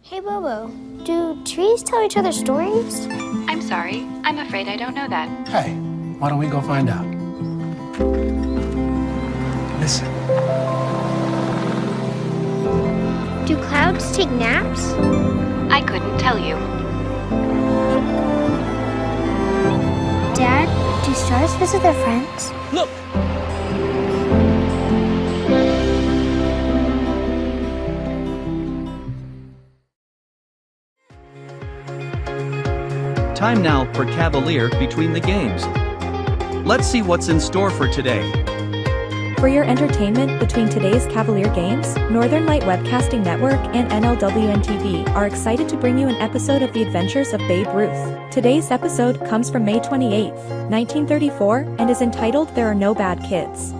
Hey, Bobo, do trees tell each other stories? I'm sorry. I'm afraid I don't know that. Hey, why don't we go find out? Listen. Do clouds take naps? I couldn't tell you. Dad, do stars visit their friends? Look! Time now for Cavalier Between the Games. Let's see what's in store for today. For your entertainment between today's Cavalier games, Northern Light Webcasting Network and NLWN-TV are excited to bring you an episode of The Adventures of Babe Ruth. Today's episode comes from May 28, 1934, and is entitled There Are No Bad Kids.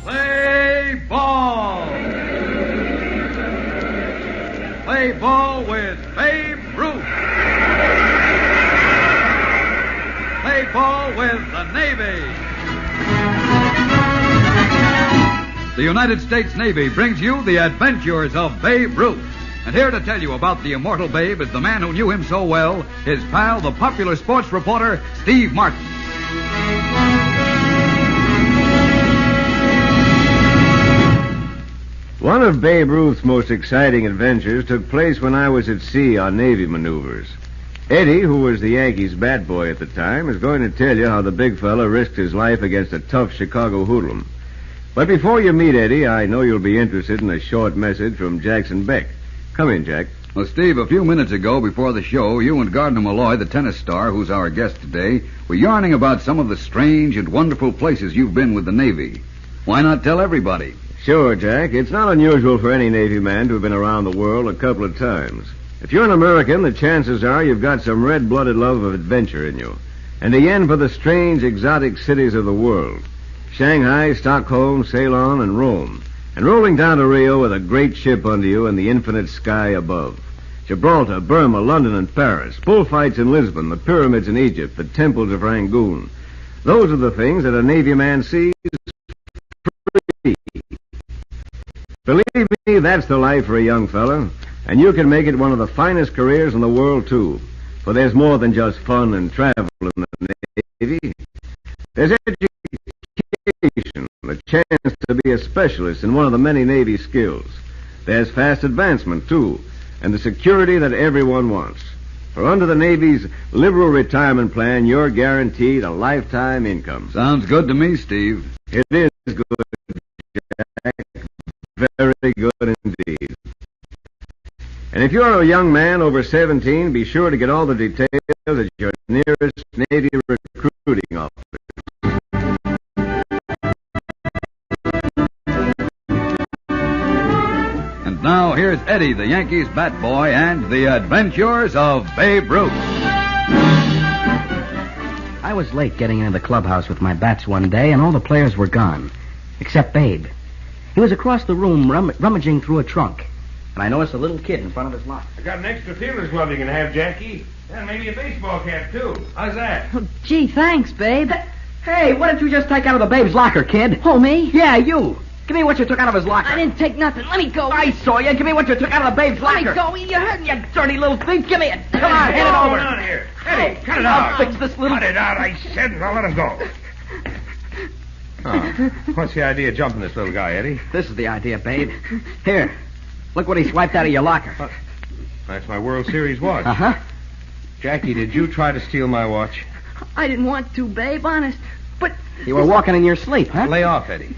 Play ball! Play ball with Babe Ruth! Play ball with the Navy! The United States Navy brings you the adventures of Babe Ruth. And here to tell you about the immortal Babe is the man who knew him so well, his pal, the popular sports reporter, Steve Martin. One of Babe Ruth's most exciting adventures took place when I was at sea on Navy maneuvers. Eddie, who was the Yankees' bat boy at the time, is going to tell you how the big fella risked his life against a tough Chicago hoodlum. But before you meet Eddie, I know you'll be interested in a short message from Jackson Beck. Come in, Jack. Well, Steve, a few minutes ago before the show, you and Gardner Malloy, the tennis star, who's our guest today, were yarning about some of the strange and wonderful places you've been with the Navy. Why not tell everybody? Sure, Jack. It's not unusual for any Navy man to have been around the world a couple of times. If you're an American, the chances are you've got some red-blooded love of adventure in you. And a yen for the strange, exotic cities of the world. Shanghai, Stockholm, Ceylon, and Rome. And rolling down to Rio with a great ship under you and the infinite sky above. Gibraltar, Burma, London, and Paris. Bullfights in Lisbon, the pyramids in Egypt, the temples of Rangoon. Those are the things that a Navy man sees free. Believe me, that's the life for a young fella. And you can make it one of the finest careers in the world, too. For there's more than just fun and travel in the Navy. There's education, the chance to be a specialist in one of the many Navy skills. There's fast advancement, too, and the security that everyone wants. For under the Navy's liberal retirement plan, you're guaranteed a lifetime income. Sounds good to me, Steve. It is good, Jack. Very good indeed. And if you're a young man over 17, be sure to get all the details at your nearest Navy recruiting office. And now here's Eddie, the Yankees bat boy, and the adventures of Babe Ruth. I was late getting into the clubhouse with my bats one day, and all the players were gone, except Babe. He was across the room rummaging through a trunk, and I noticed a little kid in front of his locker. I got an extra fielder's glove you can have, Jackie. And maybe a baseball cap, too. How's that? Oh, gee, thanks, Babe. Hey, what did you just take out of the Babe's locker, kid? Oh, me? Yeah, you. Give me what you took out of his locker. I didn't take nothing. Let me go. I saw you. Give me what you took out of the Babe's locker. Let me go. You hurt me, you dirty little thief. Give me it. Come on, hand it over. What's going on here? Eddie, cut it I'll out. fix this little... Cut it out, I said, and I'll let him go. Oh, what's the idea of jumping this little guy, Eddie? This is the idea, Babe. Here. Look what he swiped out of your locker. That's my World Series watch. Uh-huh. Jackie, did you try to steal my watch? I didn't want to, Babe, honest. But... You were walking in your sleep, huh? Lay off, Eddie.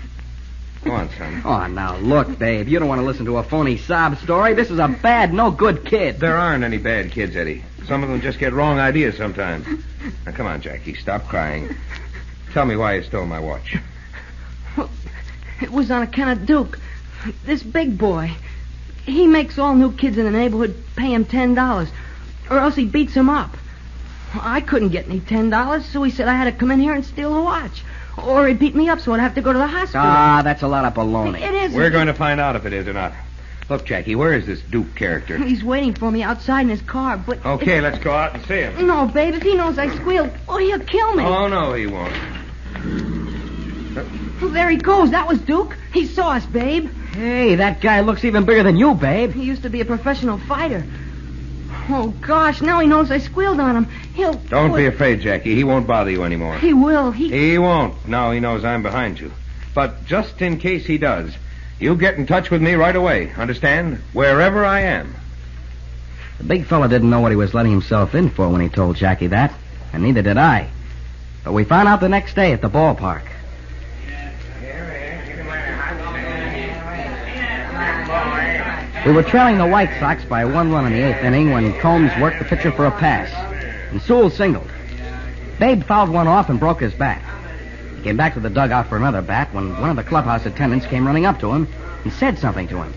Go on, son. Oh, now, look, Babe. You don't want to listen to a phony sob story. This is a bad, no good kid. There aren't any bad kids, Eddie. Some of them just get wrong ideas sometimes. Now, come on, Jackie. Stop crying. Tell me why you stole my watch. Well, it was on account of Duke. This big boy. He makes all new kids in the neighborhood pay him $10, or else he beats them up. I couldn't get any $10, so he said I had to come in here and steal the watch. Or he'd beat me up, so I'd have to go to the hospital. Ah, that's a lot of baloney. It isn't. We're going to find out if it is or not. Look, Jackie, where is this Duke character? He's waiting for me outside in his car, but... Okay, let's go out and see him. No, Babe, if he knows I squealed, oh, he'll kill me. Oh, no, he won't. Well, there he goes. That was Duke. He saw us, Babe. Hey, that guy looks even bigger than you, Babe. He used to be a professional fighter. Oh, gosh, now he knows I squealed on him. Don't be afraid, Jackie. He won't bother you anymore. He will. He won't. Now he knows I'm behind you. But just in case he does, you get in touch with me right away. Understand? Wherever I am. The big fella didn't know what he was letting himself in for when he told Jackie that, and neither did I. But we found out the next day at the ballpark. We were trailing the White Sox by 1 run in the 8th inning when Combs worked the pitcher for a pass, and Sewell singled. Babe fouled one off and broke his bat. He came back to the dugout for another bat when one of the clubhouse attendants came running up to him and said something to him.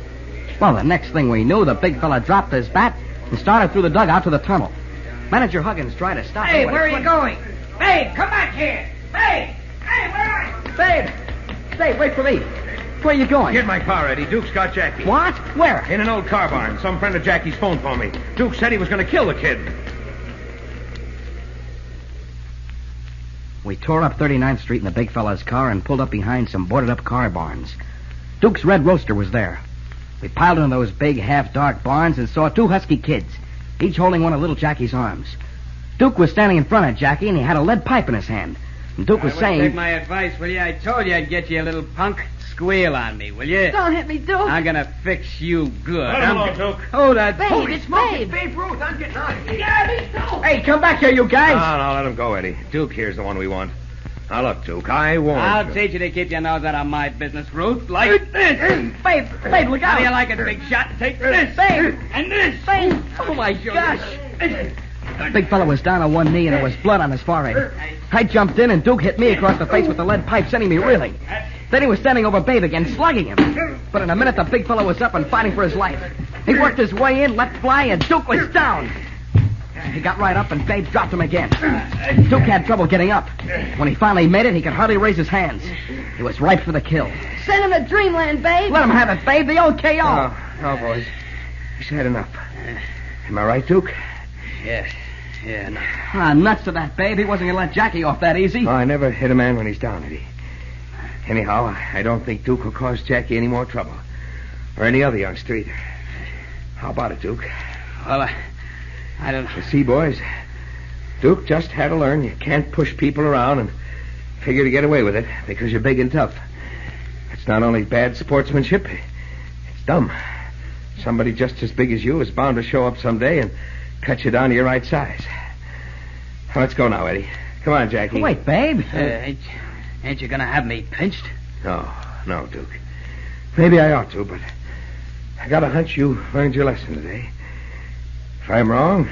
Well, the next thing we knew, the big fella dropped his bat and started through the dugout to the tunnel. Manager Huggins tried to stop him. Hey, where are you going? Babe, come back here. Babe! Hey, where are you? Babe, wait for me. Where are you going? Get my car, Eddie. Duke's got Jackie. What? Where? In an old car barn. Some friend of Jackie's phoned for me. Duke said he was going to kill the kid. We tore up 39th Street in the big fella's car and pulled up behind some boarded-up car barns. Duke's red roadster was there. We piled into those big, half-dark barns and saw 2 husky kids, each holding one of little Jackie's arms. Duke was standing in front of Jackie, and he had a lead pipe in his hand. And Duke was saying... Take my advice, will you? I told you I'd get you, a little punk. Squeal on me, will you? Don't hit me, Duke. I'm gonna fix you good. Hello, Duke. Hold that. Babe, it's Babe. Babe Ruth, I'm getting out of here. Hey, come back here, you guys. No, let him go, Eddie. Duke here's the one we want. Now, look, Duke, I warned you. I'll teach you to keep your nose out of my business, Ruth. Like this. Babe, look out. How do you like it, big shot? Take this. Babe. And this. Babe. Oh, my gosh. The big fella was down on one knee, and there was blood on his forehead. I jumped in, and Duke hit me across the face with the lead pipe, sending me reeling. Then he was standing over Babe again, slugging him. But in a minute, the big fella was up and fighting for his life. He worked his way in, let fly, and Duke was down. He got right up, and Babe dropped him again. Duke had trouble getting up. When he finally made it, he could hardly raise his hands. He was ripe for the kill. Send him to Dreamland, Babe. Let him have it, Babe. The old KO. No, boys. He's had enough. Am I right, Duke? Yes. Yeah, no. Nuts to that, Babe. He wasn't going to let Jackie off that easy. Oh, I never hit a man when he's down, Eddie. Anyhow, I don't think Duke will cause Jackie any more trouble. Or any other youngster either. How about it, Duke? Well, I don't know. You see, boys, Duke just had to learn you can't push people around and figure to get away with it because you're big and tough. It's not only bad sportsmanship, it's dumb. Somebody just as big as you is bound to show up someday and cut you down to your right size. Well, let's go now, Eddie. Come on, Jackie. Wait, Babe. Ain't you gonna have me pinched? No, Duke. Maybe I ought to, but I got a hunch you learned your lesson today. If I'm wrong,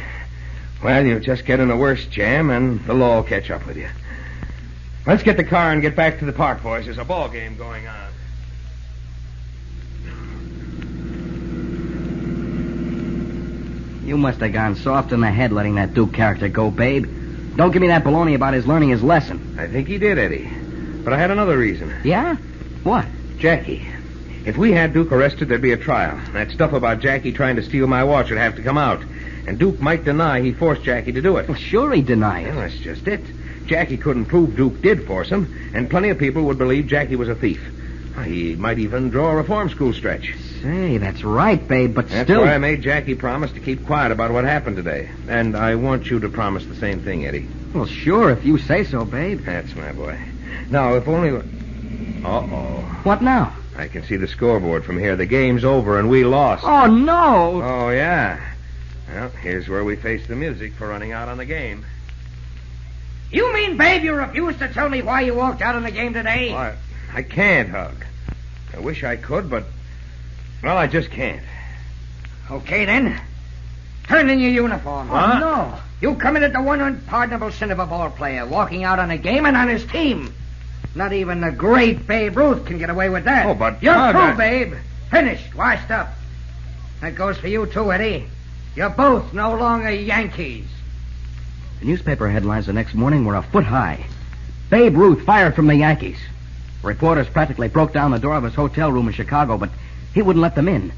well, you'll just get in a worse jam and the law will catch up with you. Let's get the car and get back to the park, boys. There's a ball game going on. You must have gone soft in the head letting that Duke character go, Babe. Don't give me that baloney about his learning his lesson. I think he did, Eddie. But I had another reason. Yeah? What? Jackie. If we had Duke arrested, there'd be a trial. That stuff about Jackie trying to steal my watch would have to come out. And Duke might deny he forced Jackie to do it. Well, sure he'd deny it. Well, that's just it. Jackie couldn't prove Duke did force him, and plenty of people would believe Jackie was a thief. He might even draw a reform school stretch. Say, that's right, Babe, but That's still... why I made Jackie promise to keep quiet about what happened today. And I want you to promise the same thing, Eddie. Well, sure, if you say so, Babe. That's my boy. Now, if only... Uh-oh. What now? I can see the scoreboard from here. The game's over and we lost. Oh, no! Oh, yeah. Well, here's where we face the music for running out on the game. You mean, Babe, you refuse to tell me why you walked out on the game today? Well, I can't, Hug. I wish I could, but... Well, I just can't. Okay, then. Turn in your uniform. Huh? Oh, no. You committed the one unpardonable sin of a ball player, walking out on a game and on his team. Not even the great Babe Ruth can get away with that. Oh, but... You're Hug, through, Babe. Finished. Washed up. That goes for you, too, Eddie. You're both no longer Yankees. The newspaper headlines the next morning were a foot high. Babe Ruth fired from the Yankees. Reporters practically broke down the door of his hotel room in Chicago, but he wouldn't let them in.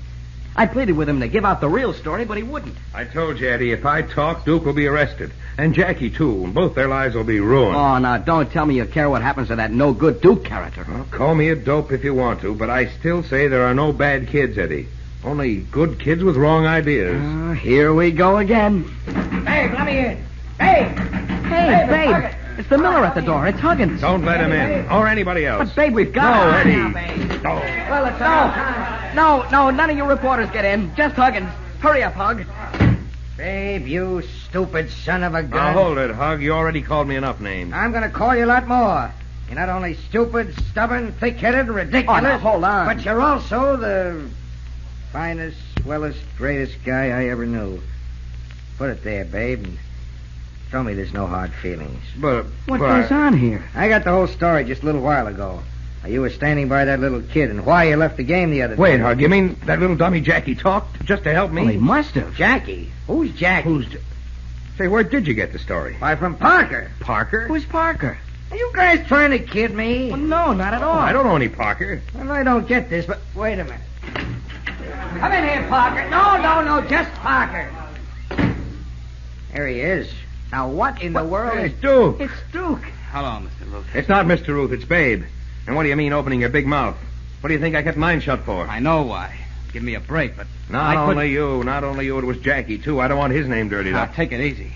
I pleaded with him to give out the real story, but he wouldn't. I told you, Eddie, if I talk, Duke will be arrested. And Jackie, too. And both their lives will be ruined. Oh, now, don't tell me you care what happens to that no-good Duke character. Well, call me a dope if you want to, but I still say there are no bad kids, Eddie. Only good kids with wrong ideas. Here we go again. Babe, let me in. Babe! Hey, babe. It's the Miller at the door. It's Huggins. Don't let him in. Or anybody else. But, babe, we've got No, him. Eddie. No. Well, it's about time. No, none of you reporters get in. Just Huggins. Hurry up, Hug. Babe, you stupid son of a gun. Now, hold it, Hug. You already called me enough names. I'm going to call you a lot more. You're not only stupid, stubborn, thick-headed, ridiculous. Oh, now, hold on. But you're also the finest, swellest, greatest guy I ever knew. Put it there, babe, and show me there's no hard feelings. But What goes on here? I got the whole story just a little while ago. You were standing by that little kid and why you left the game the other day. Wait, Hug, you mean that little dummy Jackie talked just to help me? Well, he must have. Jackie? Who's Jackie? Say, where did you get the story? Why, from Parker. Parker? Who's Parker? Are you guys trying to kid me? Well, no, not at all. I don't know any Parker. Well, I don't get this, but wait a minute. Come in here, Parker. No, just Parker. There he is. Now, what in the world is... It's Duke. It's Duke. Hello, Mr. Ruth. It's not Mr. Ruth, it's Babe. And what do you mean opening your big mouth? What do you think I kept mine shut for? I know why. Give me a break, but... Not only you, it was Jackie, too. I don't want his name dirtied Now, up. take it easy.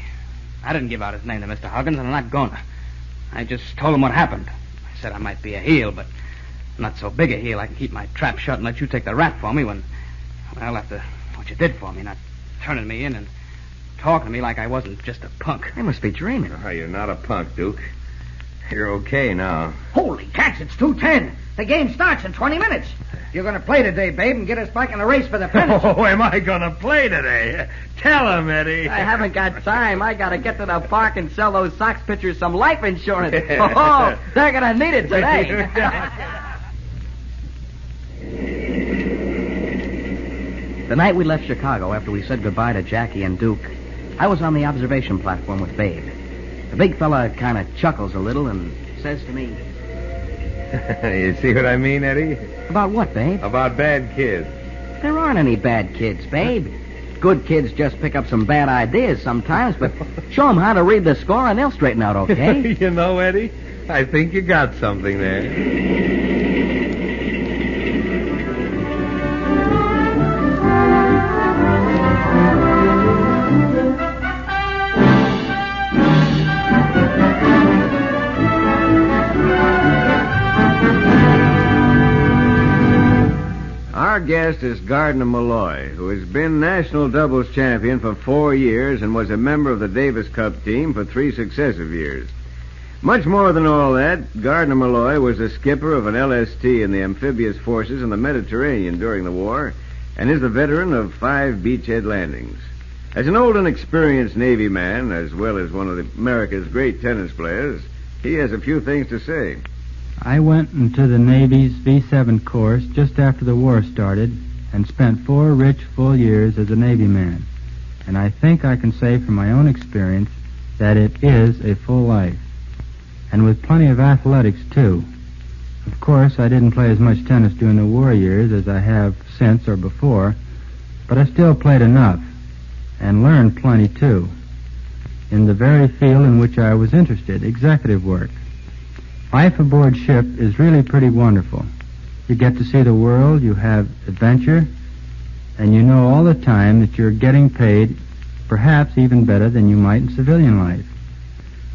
I didn't give out his name to Mr. Huggins, and I'm not gonna. I just told him what happened. I said I might be a heel, but not so big a heel I can keep my trap shut and let you take the rap for me when... Well, after what you did for me, not turning me in and talking to me like I wasn't just a punk. I must be dreaming. Oh, you're not a punk, Duke. You're okay now. Holy cats, it's 2:10. The game starts in 20 minutes. You're going to play today, babe, and get us back in the race for the pennant. Oh, am I going to play today? Tell him, Eddie. I haven't got time. I got to get to the park and sell those Sox pitchers some life insurance. Oh, they're going to need it today. The night we left Chicago, after we said goodbye to Jackie and Duke, I was on the observation platform with Babe. The big fella kind of chuckles a little and says to me... You see what I mean, Eddie? About what, Babe? About bad kids. There aren't any bad kids, Babe. Good kids just pick up some bad ideas sometimes, but show them how to read the score and they'll straighten out okay. You know, Eddie, I think you got something there. Our guest is Gardner Malloy, who has been national doubles champion for 4 years and was a member of the Davis Cup team for 3 successive years. Much more than all that, Gardner Malloy was a skipper of an LST in the amphibious forces in the Mediterranean during the war and is the veteran of 5 beachhead landings. As an old and experienced Navy man, as well as one of America's great tennis players, he has a few things to say. I went into the Navy's V-7 course just after the war started and spent 4 rich, full years as a Navy man. And I think I can say from my own experience that it is a full life. And with plenty of athletics, too. Of course, I didn't play as much tennis during the war years as I have since or before, but I still played enough and learned plenty, too, in the very field in which I was interested, executive work. Life aboard ship is really pretty wonderful. You get to see the world, you have adventure, and you know all the time that you're getting paid perhaps even better than you might in civilian life.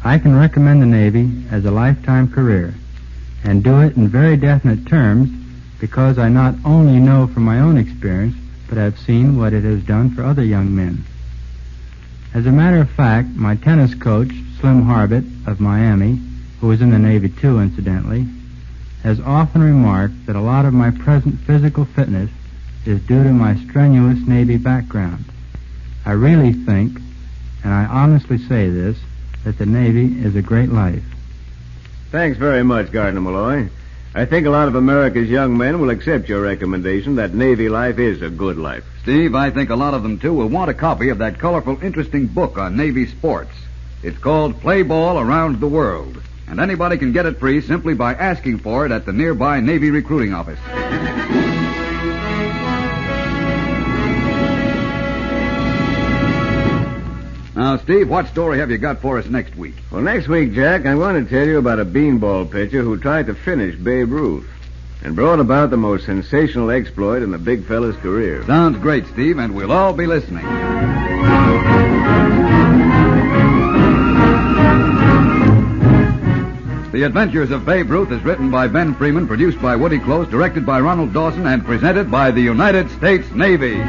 I can recommend the Navy as a lifetime career and do it in very definite terms because I not only know from my own experience, but I've seen what it has done for other young men. As a matter of fact, my tennis coach, Slim Harbit of Miami, who was in the Navy too, incidentally, has often remarked that a lot of my present physical fitness is due to my strenuous Navy background. I really think, and I honestly say this, that the Navy is a great life. Thanks very much, Gardner Malloy. I think a lot of America's young men will accept your recommendation that Navy life is a good life. Steve, I think a lot of them, too, will want a copy of that colorful, interesting book on Navy sports. It's called Play Ball Around the World. And anybody can get it free simply by asking for it at the nearby Navy recruiting office. Now, Steve, what story have you got for us next week? Well, next week, Jack, I'm going to tell you about a beanball pitcher who tried to finish Babe Ruth and brought about the most sensational exploit in the big fella's career. Sounds great, Steve, and we'll all be listening. The Adventures of Babe Ruth is written by Ben Freeman, produced by Woody Close, directed by Ronald Dawson, and presented by the United States Navy.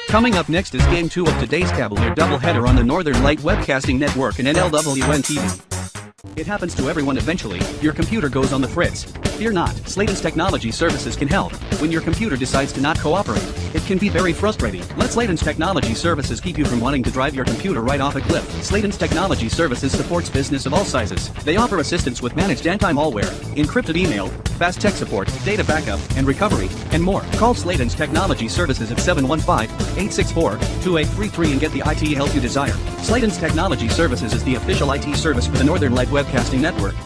Coming up next is Game 2 of today's Cavalier doubleheader on the Northern Light Webcasting Network and NLWN-TV. It happens to everyone eventually. Your computer goes on the fritz. Fear not, Slayton's Technology Services can help. When your computer decides to not cooperate, it can be very frustrating. Let Slayton's Technology Services keep you from wanting to drive your computer right off a cliff. Slayton's Technology Services supports business of all sizes. They offer assistance with managed anti-malware, encrypted email, fast tech support, data backup, and recovery, and more. Call Slayton's Technology Services at 715-864-2833 and get the IT help you desire. Slayton's Technology Services is the official IT service for the Northern Light Webcasting Network.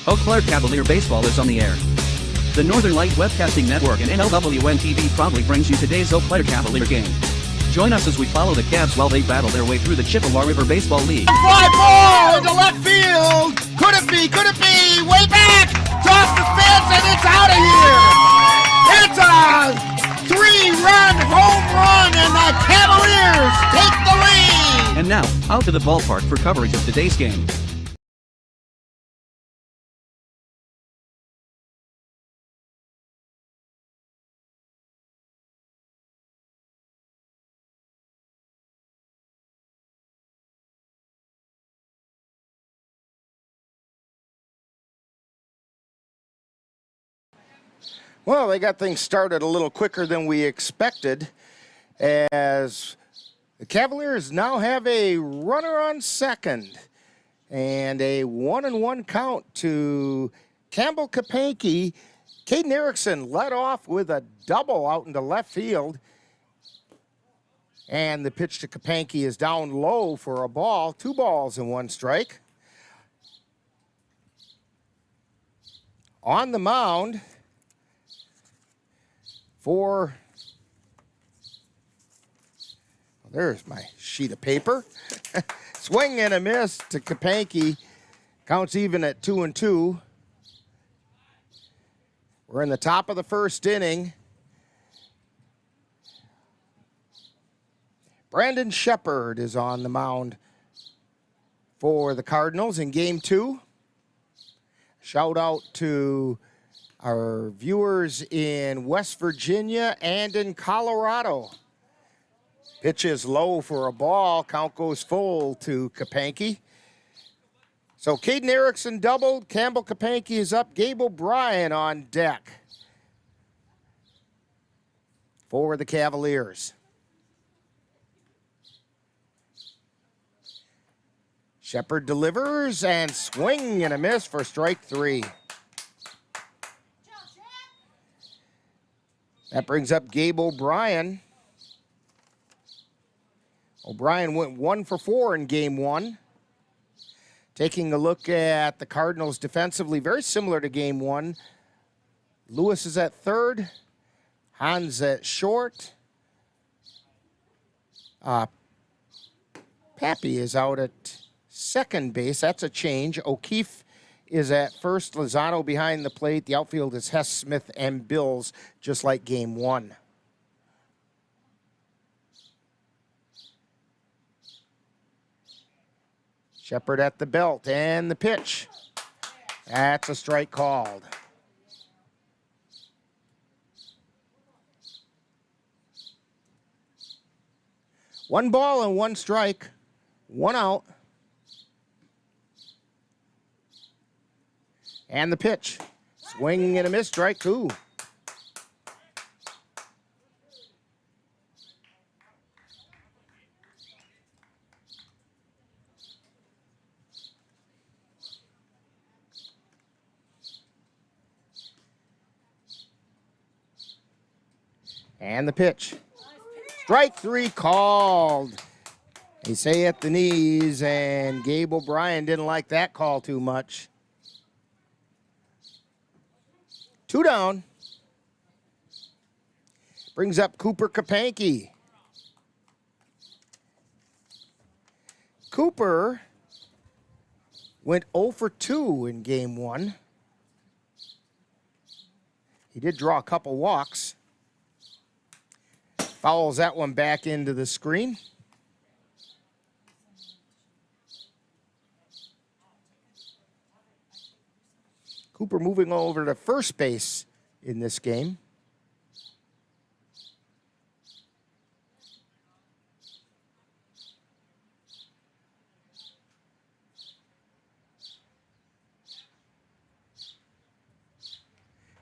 Eau Claire Cavalier Baseball is on the air. The Northern Light Webcasting Network and NLWN-TV proudly brings you today's Eau Claire Cavalier game. Join us as we follow the Cavs while they battle their way through the Chippewa River Baseball League. Fly ball into left field! Could it be? Could it be? Way back! Off the fence and it's out of here! It's a 3-run home run and the Cavaliers take the lead! And now, out to the ballpark for coverage of today's game. Well, they got things started a little quicker than we expected, as the Cavaliers now have a runner on second and a 1-1 count to Campbell Kapanke. Caden Erickson led off with a double out into left field, and the pitch to Kapanke is down low for a ball. 2 balls and 1 strike. On the mound for, there's my sheet of paper. Swing and a miss to Kapanke. Counts even at 2-2. We're in the top of the first inning. Brandon Shepard is on the mound for the Cardinals in Game 2. Shout out to our viewers in West Virginia and in Colorado. Pitch is low for a ball. Count goes full to Kapanke. So Caden Erickson doubled. Campbell Kapanke is up. Gabe O'Brien on deck for the Cavaliers. Shepard delivers and swing and a miss for strike 3. That brings up Gabe O'Brien. O'Brien went 1 for 4 in Game 1. Taking a look at the Cardinals defensively, very similar to Game 1. Lewis is at third. Hans at short. Pappy is out at second base. That's a change. O'Keefe is at first. Lozano behind the plate. The outfield is Hess, Smith, and Bills, just like Game 1. Shepard at the belt and the pitch. That's a strike called. One ball and 1 strike. 1 out. And the pitch. Swing and a miss, strike 2. And the pitch. Strike 3 called. They say at the knees, and Gabe O'Brien didn't like that call too much. 2 down. Brings up Cooper Kapanke. Cooper went 0 for 2 in game 1. He did draw a couple walks. Fouls that one back into the screen. Cooper moving over to first base in this game.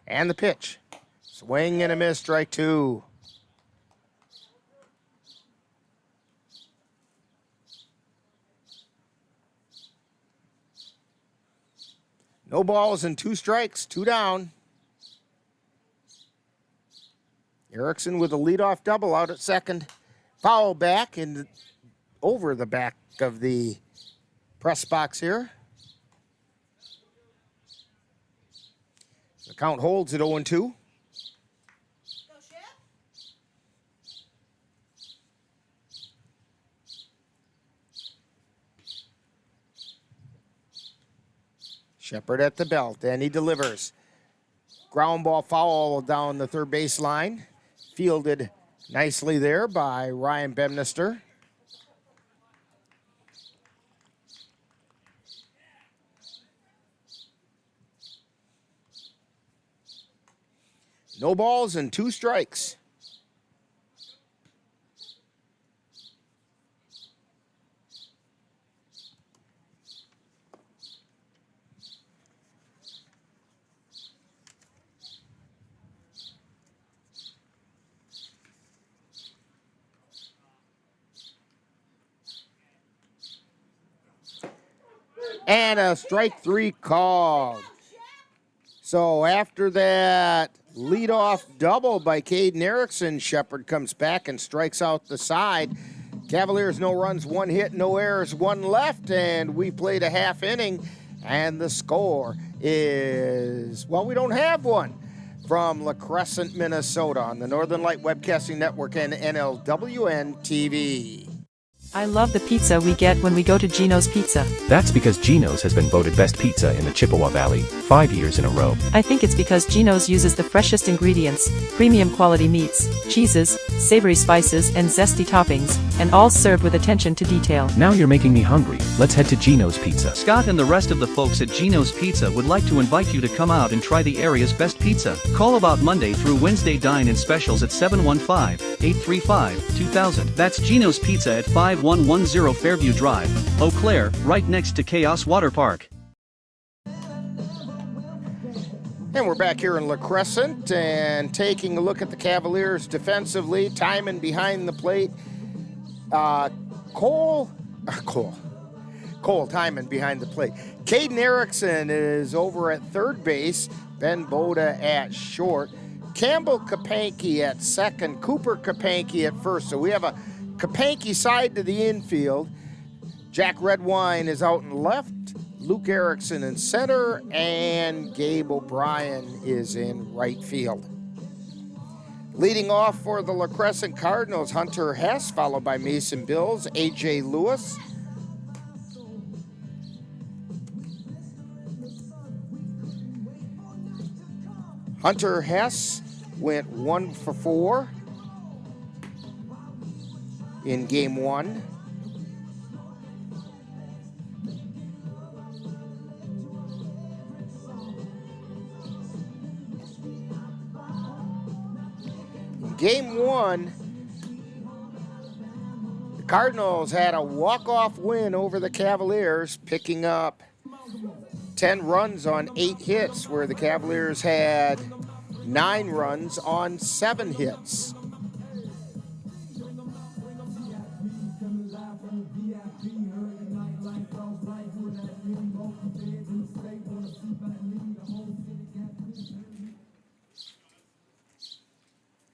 And the pitch. Swing and a miss, strike 2. No balls and 2 strikes, 2 down. Erickson with a leadoff double out at second. Foul back and over the back of the press box here. The count holds at 0-2. Shepard at the belt, and he delivers. Ground ball foul down the third base line. Fielded nicely there by Ryan Bemnister. No balls and 2 strikes. And a strike 3 called. So after that leadoff double by Caden Erickson, Shepard comes back and strikes out the side. Cavaliers, no runs, 1 hit, no errors, 1 left, and we played a half inning. And the score is, well, we don't have one, from LaCrescent, Minnesota on the Northern Light Webcasting Network and NLWN-TV. I love the pizza we get when we go to Gino's Pizza. That's because Gino's has been voted best pizza in the Chippewa Valley 5 years in a row. I think it's because Gino's uses the freshest ingredients, premium quality meats, cheeses, savory spices, and zesty toppings, and all served with attention to detail. Now you're making me hungry. Let's head to Gino's Pizza. Scott and the rest of the folks at Gino's Pizza would like to invite you to come out and try the area's best pizza. Call about Monday through Wednesday dine-in specials at 715-835-2000. That's Gino's Pizza at 5110 Fairview Drive, Eau Claire, right next to Chaos Water Park. And we're back here in LaCrescent and taking a look at the Cavaliers defensively. Timon behind the plate. Cole Timon behind the plate. Caden Erickson is over at third base. Ben Boda at short. Campbell Kapanke at second. Cooper Kapanke at first. So we have a Kapanke side to the infield. Jack Redwine is out in left. Luke Erickson in center. And Gabe O'Brien is in right field. Leading off for the LaCrescent Cardinals, Hunter Hess, followed by Mason Bills, A.J. Lewis. Hunter Hess went 1 for 4 in game 1. In game 1, the Cardinals had a walk-off win over the Cavaliers, picking up 10 runs on 8 hits, where the Cavaliers had 9 runs on 7 hits.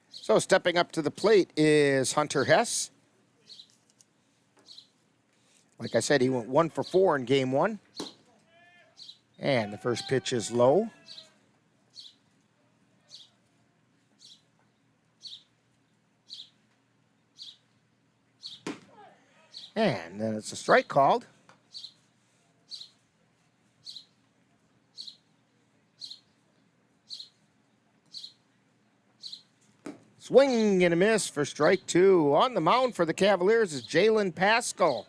So stepping up to the plate is Hunter Hess. Like I said, he went 1 for 4 in game 1. And the first pitch is low. And then it's a strike called. Swing and a miss for strike 2. On the mound for the Cavaliers is Jalen Pascal.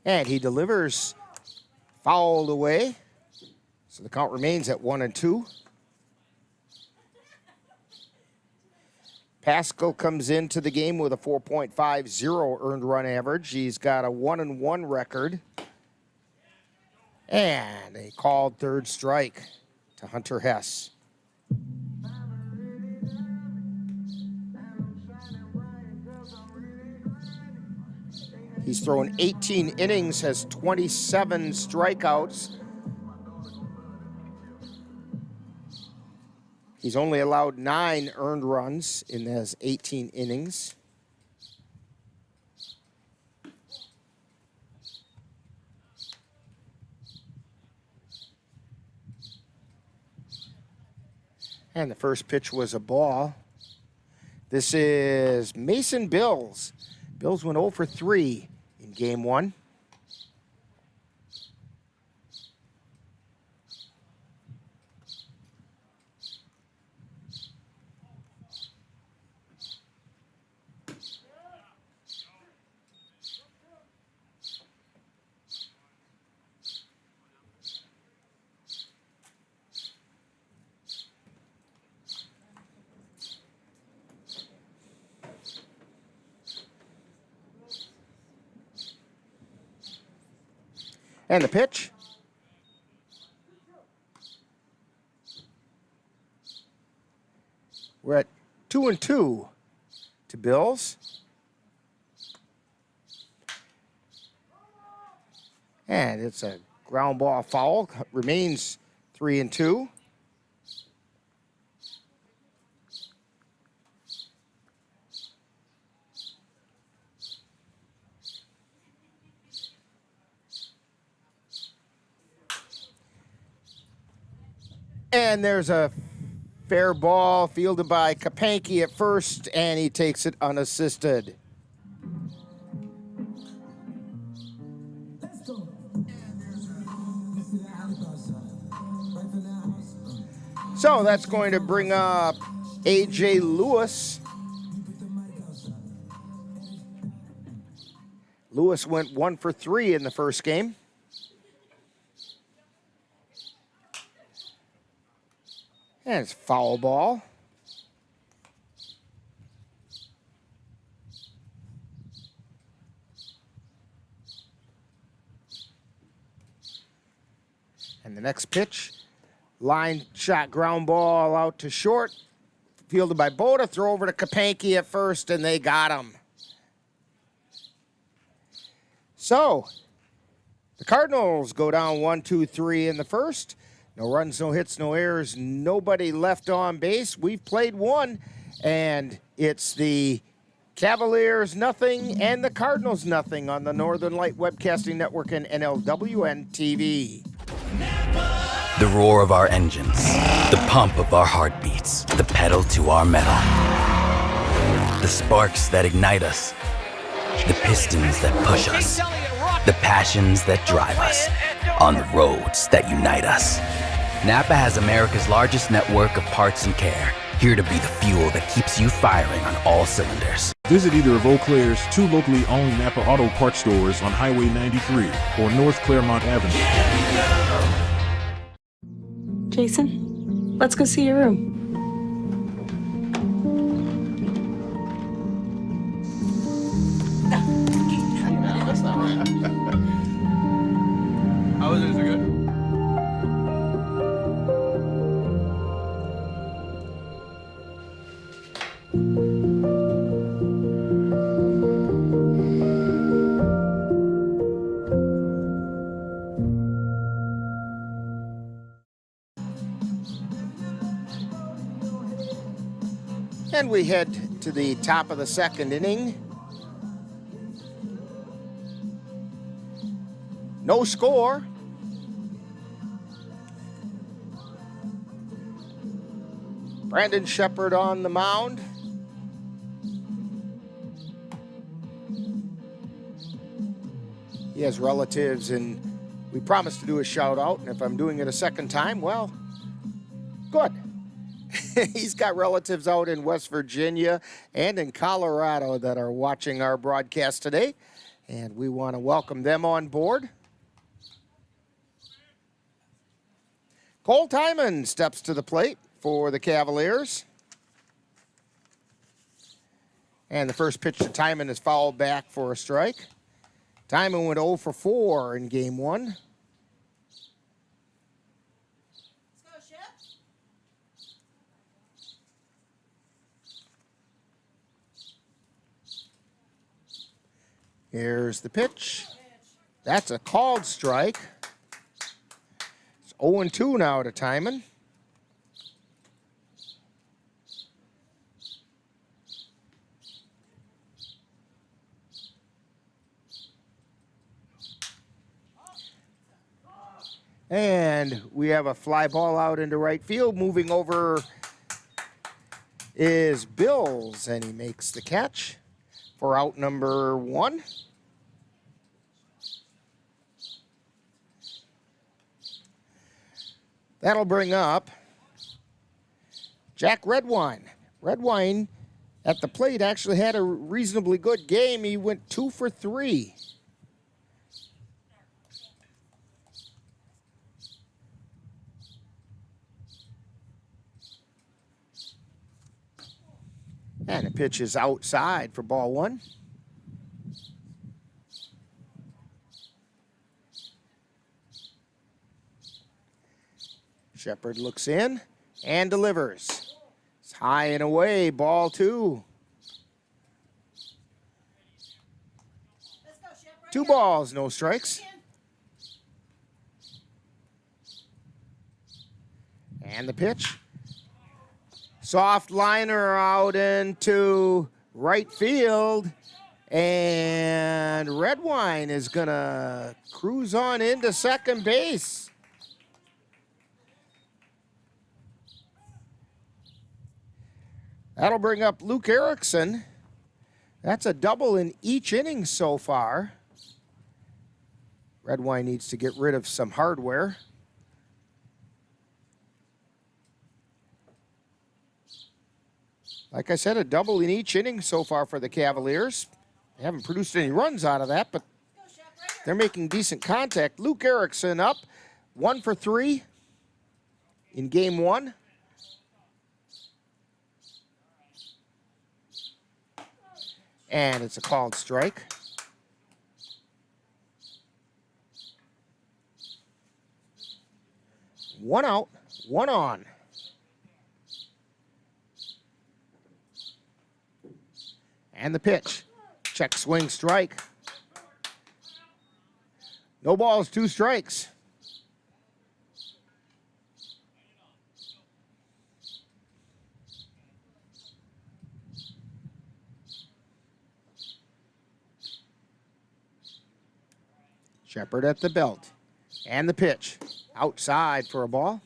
And he delivers, fouled away. So the count remains at 1-2. Pascal comes into the game with a 4.50 earned run average. He's got a 1-1 record. And a called third strike to Hunter Hess. He's thrown 18 innings, has 27 strikeouts. He's only allowed 9 earned runs in his 18 innings. And the first pitch was a ball. This is Mason Bills. Bills went 0 for 3 in game 1. And the pitch. We're at 2-2 to Bills. And it's a ground ball foul. Remains 3-2. And there's a fair ball fielded by Kapanke at first, and he takes it unassisted. So that's going to bring up A.J. Lewis. Lewis went 1 for 3 in the first game. And it's foul ball. And the next pitch, line shot ground ball out to short. Fielded by Boda, throw over to Kapanke at first, and they got him. So, the Cardinals go down 1-2-3 in the first. No runs, no hits, no errors, nobody left on base. We've played one, and it's the Cavaliers nothing and the Cardinals nothing on the Northern Light Webcasting Network and NLWN-TV. The roar of our engines, the pump of our heartbeats, the pedal to our metal. The sparks that ignite us, the pistons that push us, the passions that drive us, on the roads that unite us. Napa has America's largest network of parts and care, here to be the fuel that keeps you firing on all cylinders. Visit either of Eau Claire's 2 locally owned Napa Auto Parts stores on Highway 93 or North Claremont Avenue. Jason, let's go see your room. How is it? Is it good? And we head to the top of the second inning. No score. Brandon Shepard on the mound. He has relatives, and we promised to do a shout out, and if I'm doing it a second time, well, good. He's got relatives out in West Virginia and in Colorado that are watching our broadcast today, and we want to welcome them on board. Cole Timon steps to the plate for the Cavaliers. And the first pitch to Timon is fouled back for a strike. Timon went 0 for 4 in game 1. Here's the pitch. That's a called strike. It's 0-2 now to Timon. And we have a fly ball out into right field. Moving over is Bills, and he makes the catch for out number 1. That'll bring up Jack Redwine. Redwine at the plate actually had a reasonably good game. He went 2 for 3. And the pitch is outside for ball 1. Shepard looks in and delivers. It's high and away, ball 2. 2 balls, no strikes. And the pitch. Soft liner out into right field. And Redwine is going to cruise on into second base. That'll bring up Luke Erickson. That's a double in each inning so far. Redwine needs to get rid of some hardware. Like I said, a double in each inning so far for the Cavaliers. They haven't produced any runs out of that, but they're making decent contact. Luke Erickson up 1 for 3 in game 1. And it's a called strike. One out, 1 on. And the pitch. Check swing strike. No balls, 2 strikes. Shepard at the belt. And the pitch. Outside for a ball.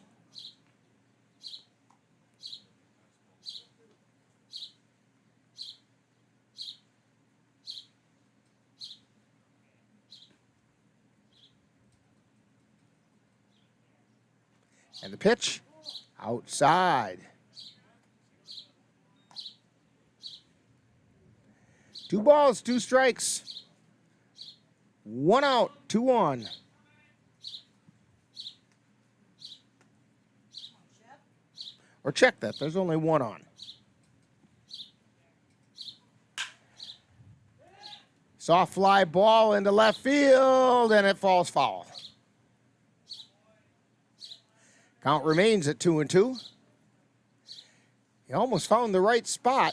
And the pitch. Outside. 2 balls, 2 strikes. 1 out, 2 on. Or check that, there's only 1 on. Soft fly ball into left field, and it falls foul. Count remains at 2-2. He almost found the right spot.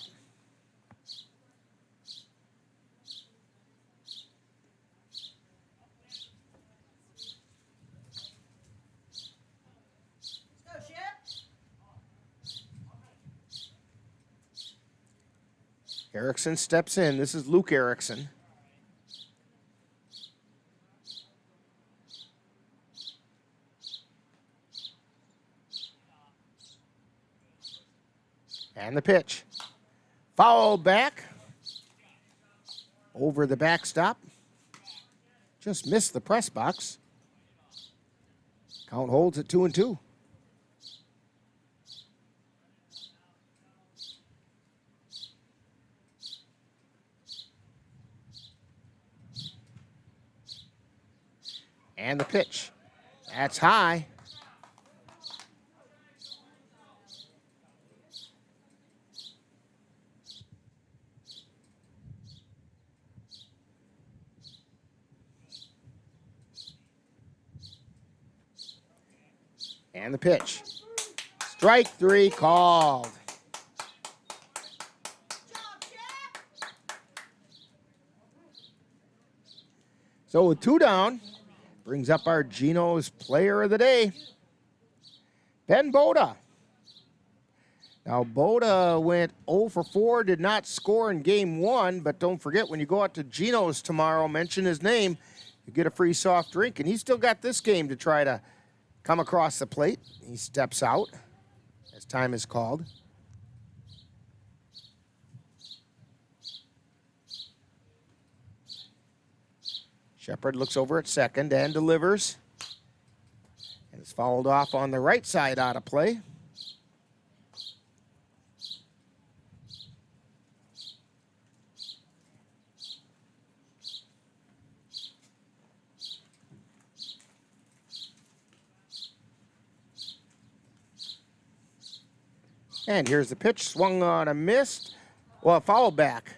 Erickson steps in. This is Luke Erickson. And the pitch. Foul back. Over the backstop. Just missed the press box. Count holds at 2-2. And the pitch. That's high. And the pitch. Strike 3 called. So with 2 down, brings up our Geno's player of the day, Ben Boda. Now, Boda went 0 for 4, did not score in game 1, but don't forget, when you go out to Geno's tomorrow, mention his name, you get a free soft drink, and he's still got this game to try to come across the plate. He steps out as time is called. Shepard looks over at second and delivers. And is fouled off on the right side out of play. And here's the pitch, swung on a miss. Well, foul back.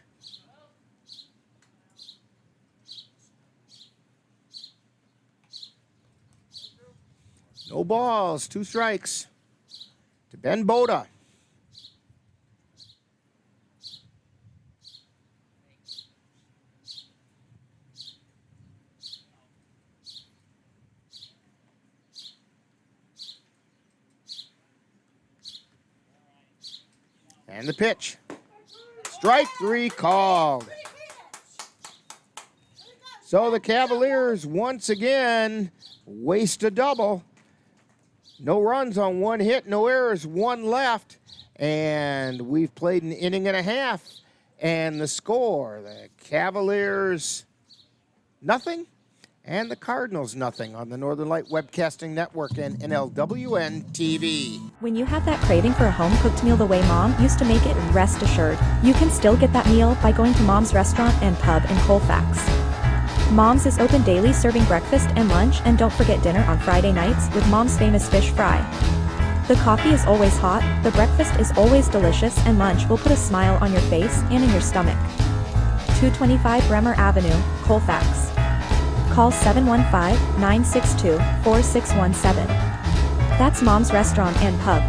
No balls, 2 strikes to Ben Boda. And the pitch. Strike 3 called. So the Cavaliers once again waste a double. No runs on 1 hit, no errors, 1 left. And we've played an inning and a half. And the score, the Cavaliers, nothing. And the Cardinals, nothing on the Northern Light Webcasting Network and NLWN-TV. When you have that craving for a home-cooked meal the way Mom used to make it, rest assured, you can still get that meal by going to Mom's Restaurant and Pub in Colfax. Mom's is open daily, serving breakfast and lunch, and don't forget dinner on Friday nights with Mom's famous fish fry. The coffee is always hot, the breakfast is always delicious, and lunch will put a smile on your face and in your stomach. 225 Bremer Avenue, Colfax. Call 715-962-4617. That's Mom's Restaurant and Pub.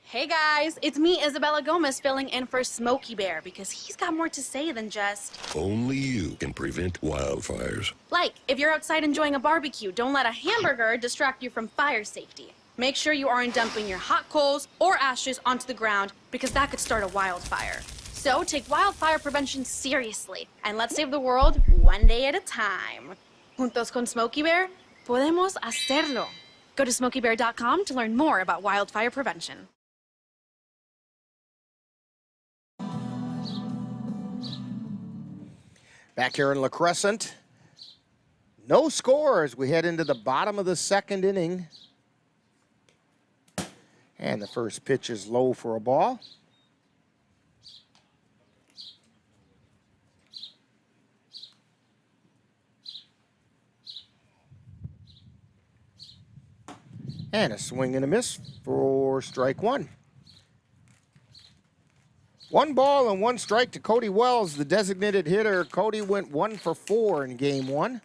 Hey guys, it's me, Isabella Gomez, filling in for Smokey Bear because he's got more to say than just... Only you can prevent wildfires. Like, if you're outside enjoying a barbecue, don't let a hamburger distract you from fire safety. Make sure you aren't dumping your hot coals or ashes onto the ground because that could start a wildfire. So take wildfire prevention seriously and let's save the world one day at a time. Juntos con Smokey Bear, podemos hacerlo. Go to smokeybear.com to learn more about wildfire prevention. Back here in LaCrescent, no score as we head into the bottom of the 2nd inning. And the first pitch is low for a ball. And a swing and a miss for strike 1. 1 ball and 1 strike to Cody Wells, the designated hitter. Cody went 1 for 4 in game 1.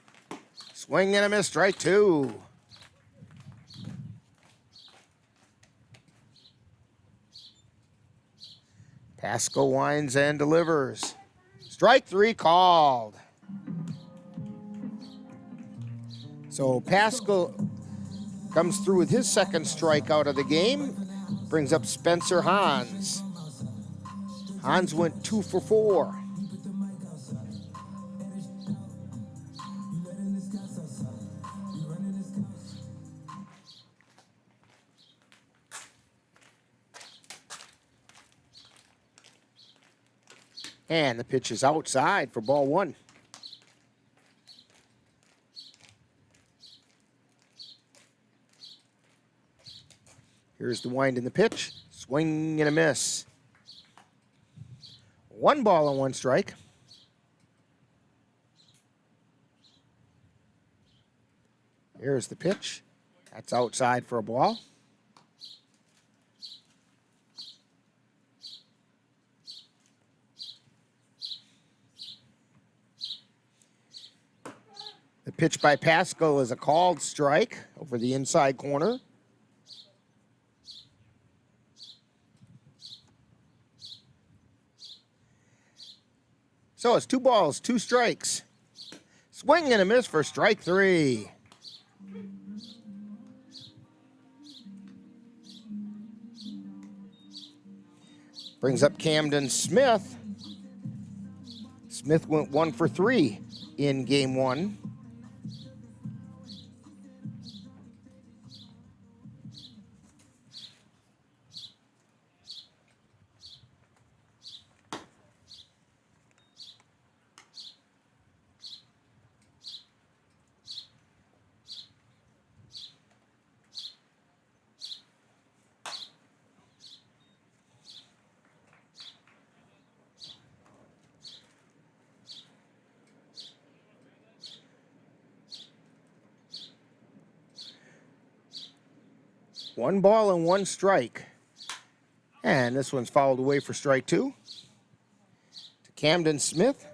Swing and a miss, strike 2. Pasco winds and delivers. Strike 3 called. So Pasco comes through with his 2nd strikeout of the game. Brings up Spencer Hans. Hans went 2 for 4. And the pitch is outside for ball one. Here's the wind in the pitch. Swing and a miss. 1 ball and 1 strike. Here's the pitch. That's outside for a ball. The pitch by Pascal is a called strike over the inside corner. So it's 2 balls, 2 strikes. Swing and a miss for strike 3. Brings up Camden Smith. Smith went 1 for 3 in game 1. One ball and 1 strike. And this one's fouled away for strike 2. To Camden Smith.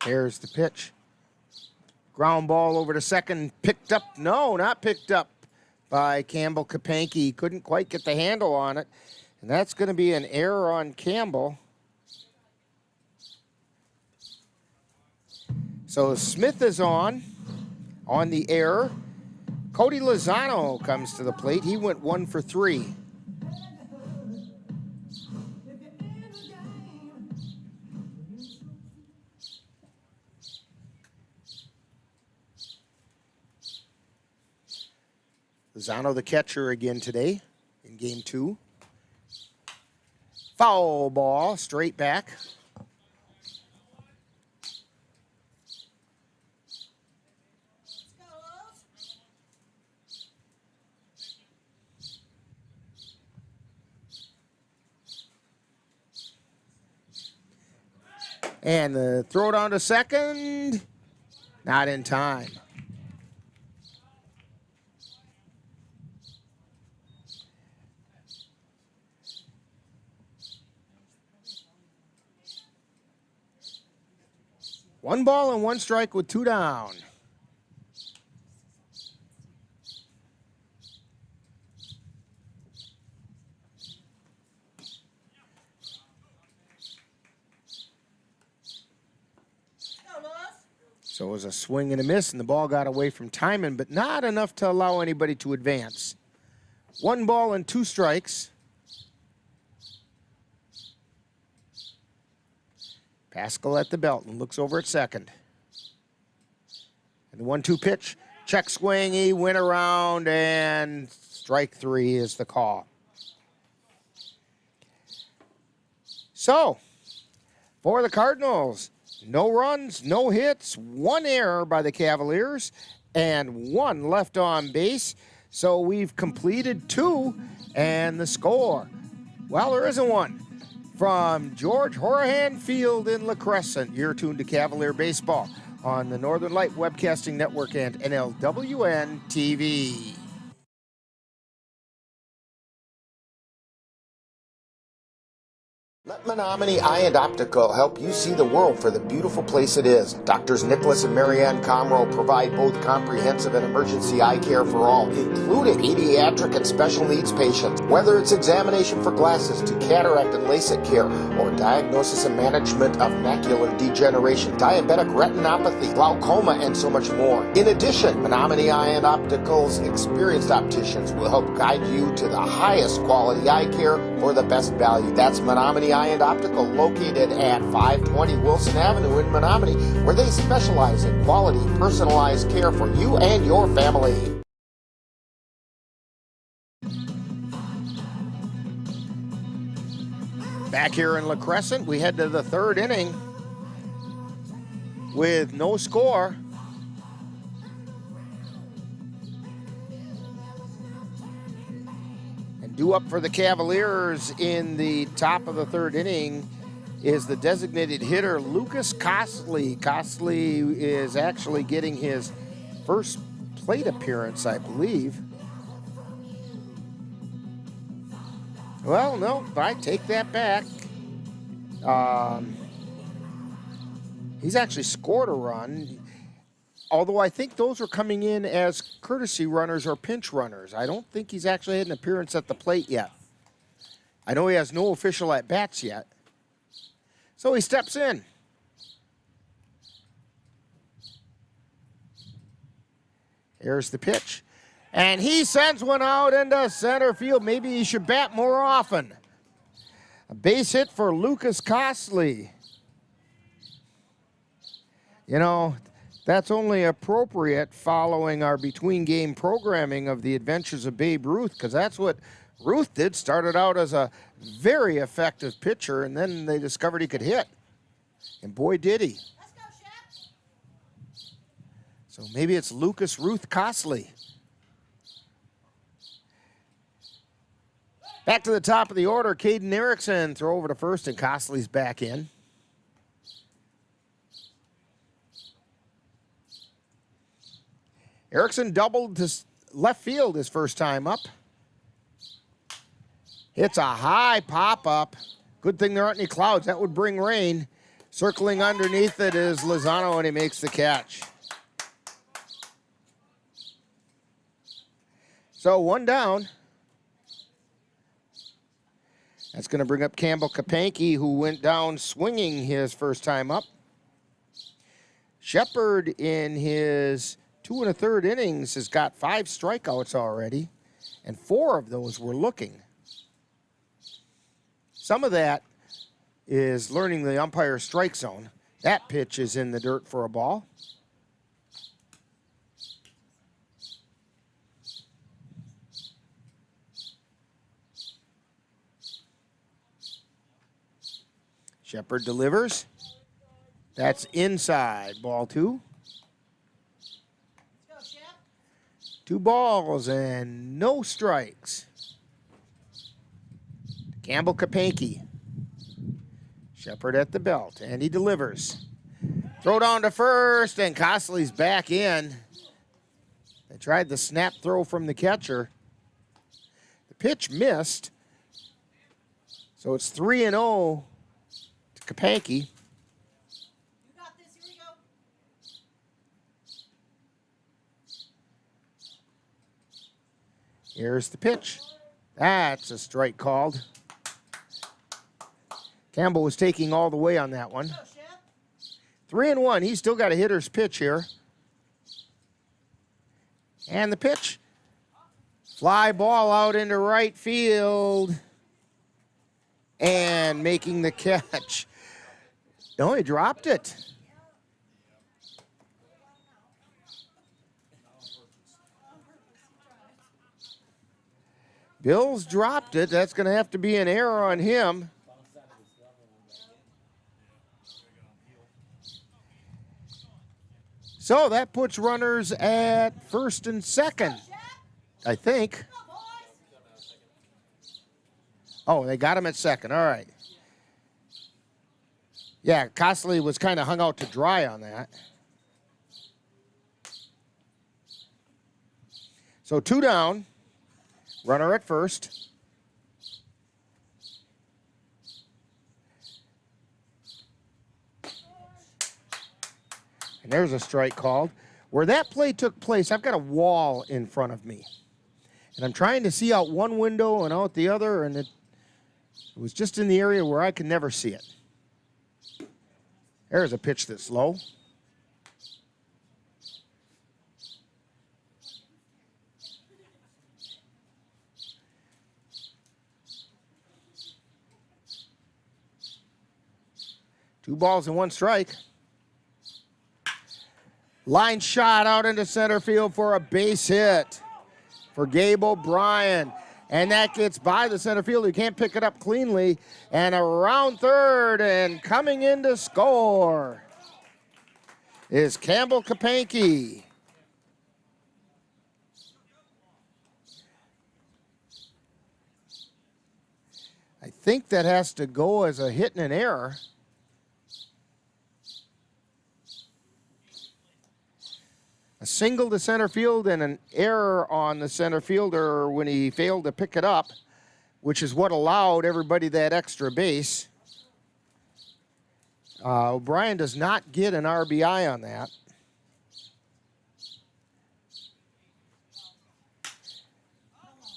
There's the pitch. Ground ball over to second. Picked up. No, not picked up by Campbell Kapanke. Couldn't quite get the handle on it. And that's going to be an error on Campbell. So Smith is on the error. Cody Lozano comes to the plate. He went 1 for 3. Lozano, the catcher, again today in game 2. Foul ball, straight back. And the throw down to second, not in time. One ball and 1 strike with 2 down. So it was a swing and a miss, and the ball got away from Timon, but not enough to allow anybody to advance. 1 ball and 2 strikes. Pascal at the belt and looks over at second. And the 1-2 pitch. Check swing, he went around, and strike 3 is the call. So, for the Cardinals, no runs, no hits, 1 error by the Cavaliers, and 1 left on base. So we've completed 2, and the score, well, there isn't one. From George Horahan Field in LaCrescent, you're tuned to Cavalier Baseball on the Northern Light Webcasting Network and NLWN-TV. Let Menominee Eye and Optical help you see the world for the beautiful place it is. Doctors Nicholas and Marianne Comroe provide both comprehensive and emergency eye care for all, including pediatric and special needs patients. Whether it's examination for glasses to cataract and LASIK care, or diagnosis and management of macular degeneration, diabetic retinopathy, glaucoma, and so much more. In addition, Menominee Eye and Optical's experienced opticians will help guide you to the highest quality eye care for the best value. That's Menominee Eye and Brand Optical, located at 520 Wilson Avenue in Menominee, where they specialize in quality, personalized care for you and your family. Back here in LaCrescent, we head to the third inning with no score. And due up for the Cavaliers in the top of the third inning is the designated hitter, Lucas Costley. Costley is actually getting his first plate appearance, I believe. Well, no, I take that back. He's actually scored a run, although I think those are coming in as courtesy runners or pinch runners. I don't think he's actually had an appearance at the plate yet. I know he has no official at-bats yet. So he steps in. Here's the pitch. And he sends one out into center field. Maybe he should bat more often. A base hit for Lucas Costley. You know, that's only appropriate following our between-game programming of the Adventures of Babe Ruth, because that's what Ruth did. Started out as a very effective pitcher, and then they discovered he could hit. And boy, did he. Let's go, Shep. So maybe it's Lucas Ruth Costley. Back to the top of the order, Caden Erickson throw over to first, and Costley's back in. Erickson doubled to left field his first time up. Hits a high pop-up. Good thing there aren't any clouds. That would bring rain. Circling underneath it is Lozano, and he makes the catch. So one down. That's going to bring up Campbell Kapanke, who went down swinging his first time up. Shepard in his 2 1/3 innings has got 5 strikeouts already, and 4 of those were looking. Some of that is learning the umpire strike zone. That pitch is in the dirt for a ball. Shepard delivers. That's inside. Ball 2. 2 balls and no strikes. Campbell Kapanke. Shepard at the belt, and he delivers. Throw down to first, and Costley's back in. They tried the snap throw from the catcher. The pitch missed. So it's 3-0 to Kapanke. Here's the pitch. That's a strike called. Campbell was taking all the way on that one. 3-1. He's still got a hitter's pitch here. And the pitch. Fly ball out into right field. And making the catch. No, he dropped it. Bill's dropped it. That's going to have to be an error on him. So that puts runners at first and second, I think. Oh, they got him at second. All right. Yeah, Costley was kind of hung out to dry on that. So 2 down. Runner at first. And there's a strike called. Where that play took place, I've got a wall in front of me. And I'm trying to see out one window and out the other, and it was just in the area where I could never see it. There's a pitch that's low. 2 balls and 1 strike. Line shot out into center field for a base hit for Gabe O'Brien. And that gets by the center fielder. He can't pick it up cleanly. And around third and coming in to score is Campbell Kapanke. I think that has to go as a hit and an error. A single to center field and an error on the center fielder when he failed to pick it up, which is what allowed everybody that extra base. O'Brien does not get an RBI on that.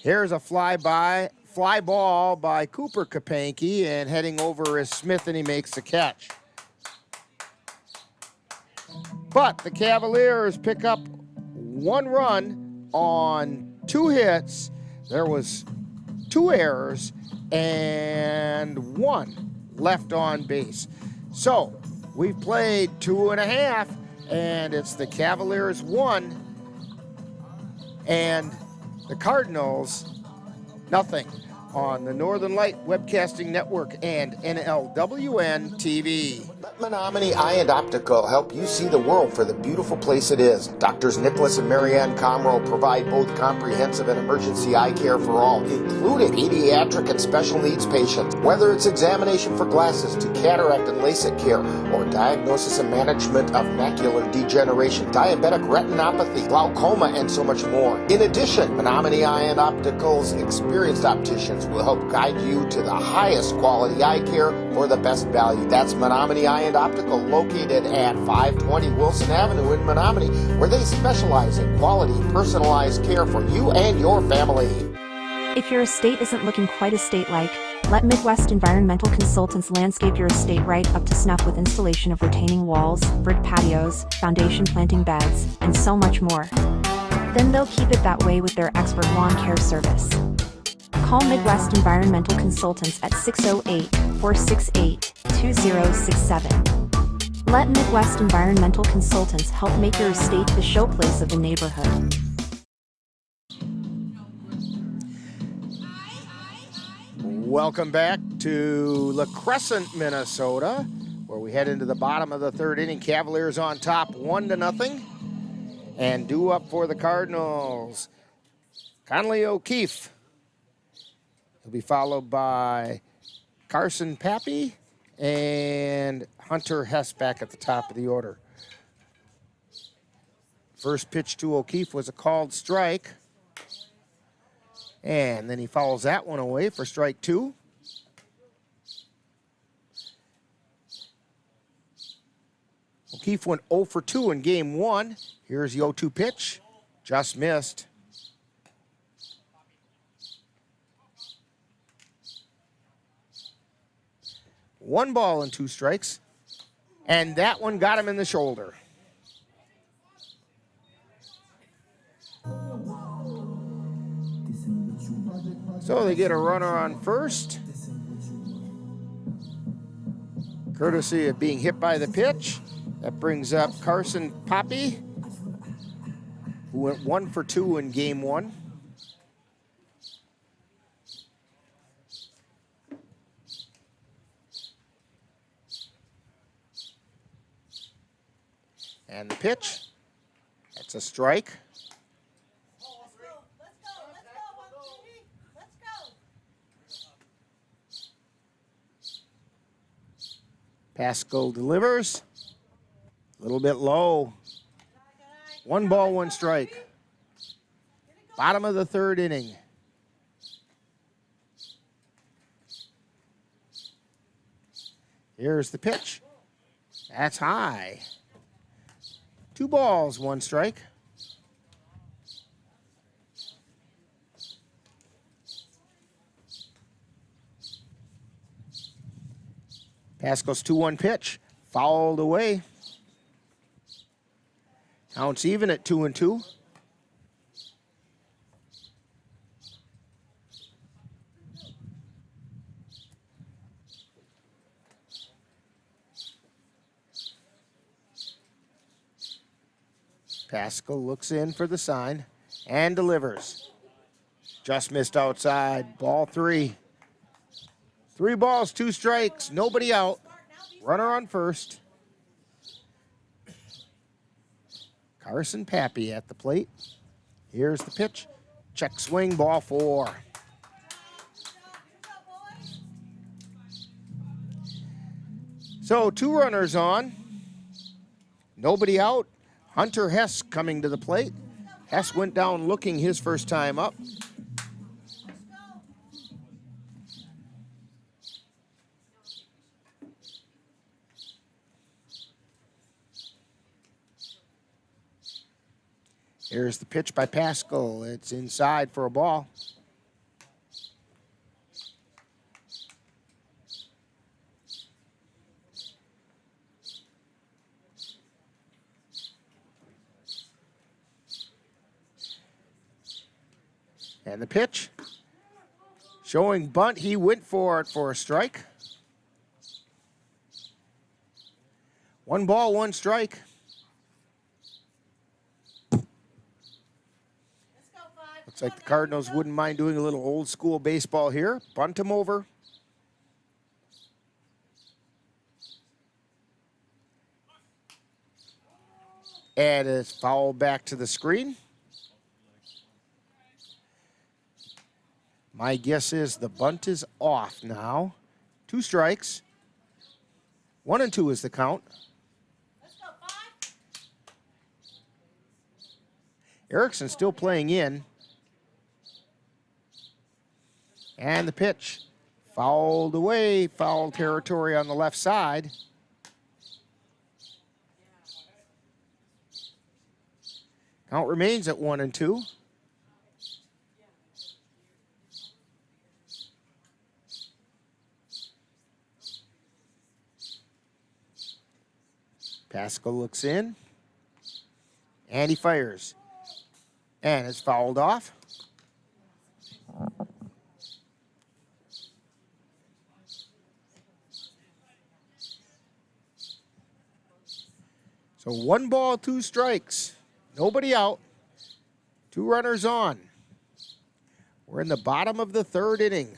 Here's a fly ball by Cooper Kapanke, and heading over is Smith, and he makes the catch. But the Cavaliers pick up 1 run on 2 hits. There was 2 errors and 1 left on base. So we've played 2.5, and it's the Cavaliers 1 and the Cardinals nothing on the Northern Light Webcasting Network and NLWN-TV. Let Menominee Eye and Optical help you see the world for the beautiful place it is. Doctors Nicholas and Marianne Comro provide both comprehensive and emergency eye care for all, including pediatric and special needs patients. Whether it's examination for glasses to cataract and LASIK care, or diagnosis and management of macular degeneration, diabetic retinopathy, glaucoma, and so much more. In addition, Menominee Eye and Optical's experienced opticians will help guide you to the highest quality eye care for the best value. That's Menominee Eye and Optical, located at 520 Wilson Avenue in Menominee, where they specialize in quality, personalized care for you and your family. If your estate isn't looking quite estate-like, let Midwest Environmental Consultants landscape your estate right up to snuff with installation of retaining walls, brick patios, foundation planting beds, and so much more. Then they'll keep it that way with their expert lawn care service. Call Midwest Environmental Consultants at 608-468-2067. Let Midwest Environmental Consultants help make your estate the showplace of the neighborhood. Welcome back to LaCrescent, Minnesota, where we head into the bottom of the 3rd inning. Cavaliers on top 1-0. And due up for the Cardinals, Conley O'Keefe. He'll be followed by Carson Pappy and Hunter Hess back at the top of the order. First pitch to O'Keefe was a called strike. And then he fouls that one away for strike 2. O'Keefe went 0 for 2 in game 1. Here's the 0-2 pitch. Just missed. One ball and 2 strikes. And that one got him in the shoulder. So they get a runner on first, courtesy of being hit by the pitch. That brings up Carson Pappy, who went 1 for 2 in game 1. And the pitch, that's a strike. Pascal delivers. A little bit low. 1 ball, 1 strike. Bottom of the 3rd inning. Here's the pitch. That's high. 2 balls, 1 strike. Pascal's 2-1 pitch, fouled away. Counts even at 2-2. Pascal looks in for the sign and delivers. Just missed outside. Ball 3. 3 balls, 2 strikes, nobody out. Runner on first. Carson Pappy at the plate. Here's the pitch. Check swing, ball 4. So 2 runners on. Nobody out. Hunter Hess coming to the plate. Hess went down looking his first time up. Here's the pitch by Pascal. It's inside for a ball. And the pitch. Showing bunt. He went for it for a strike. 1 ball, 1 strike. Looks like the Cardinals wouldn't mind doing a little old school baseball here. Bunt him over. And it's fouled back to the screen. My guess is the bunt is off now. 2 strikes. 1 and 2 is the count. Erickson still playing in. And the pitch. Fouled away. Foul territory on the left side. Count remains at 1 and 2. Pascal looks in. And he fires. And it's fouled off. So 1 ball, 2 strikes. Nobody out. 2 runners on. We're in the bottom of the 3rd inning.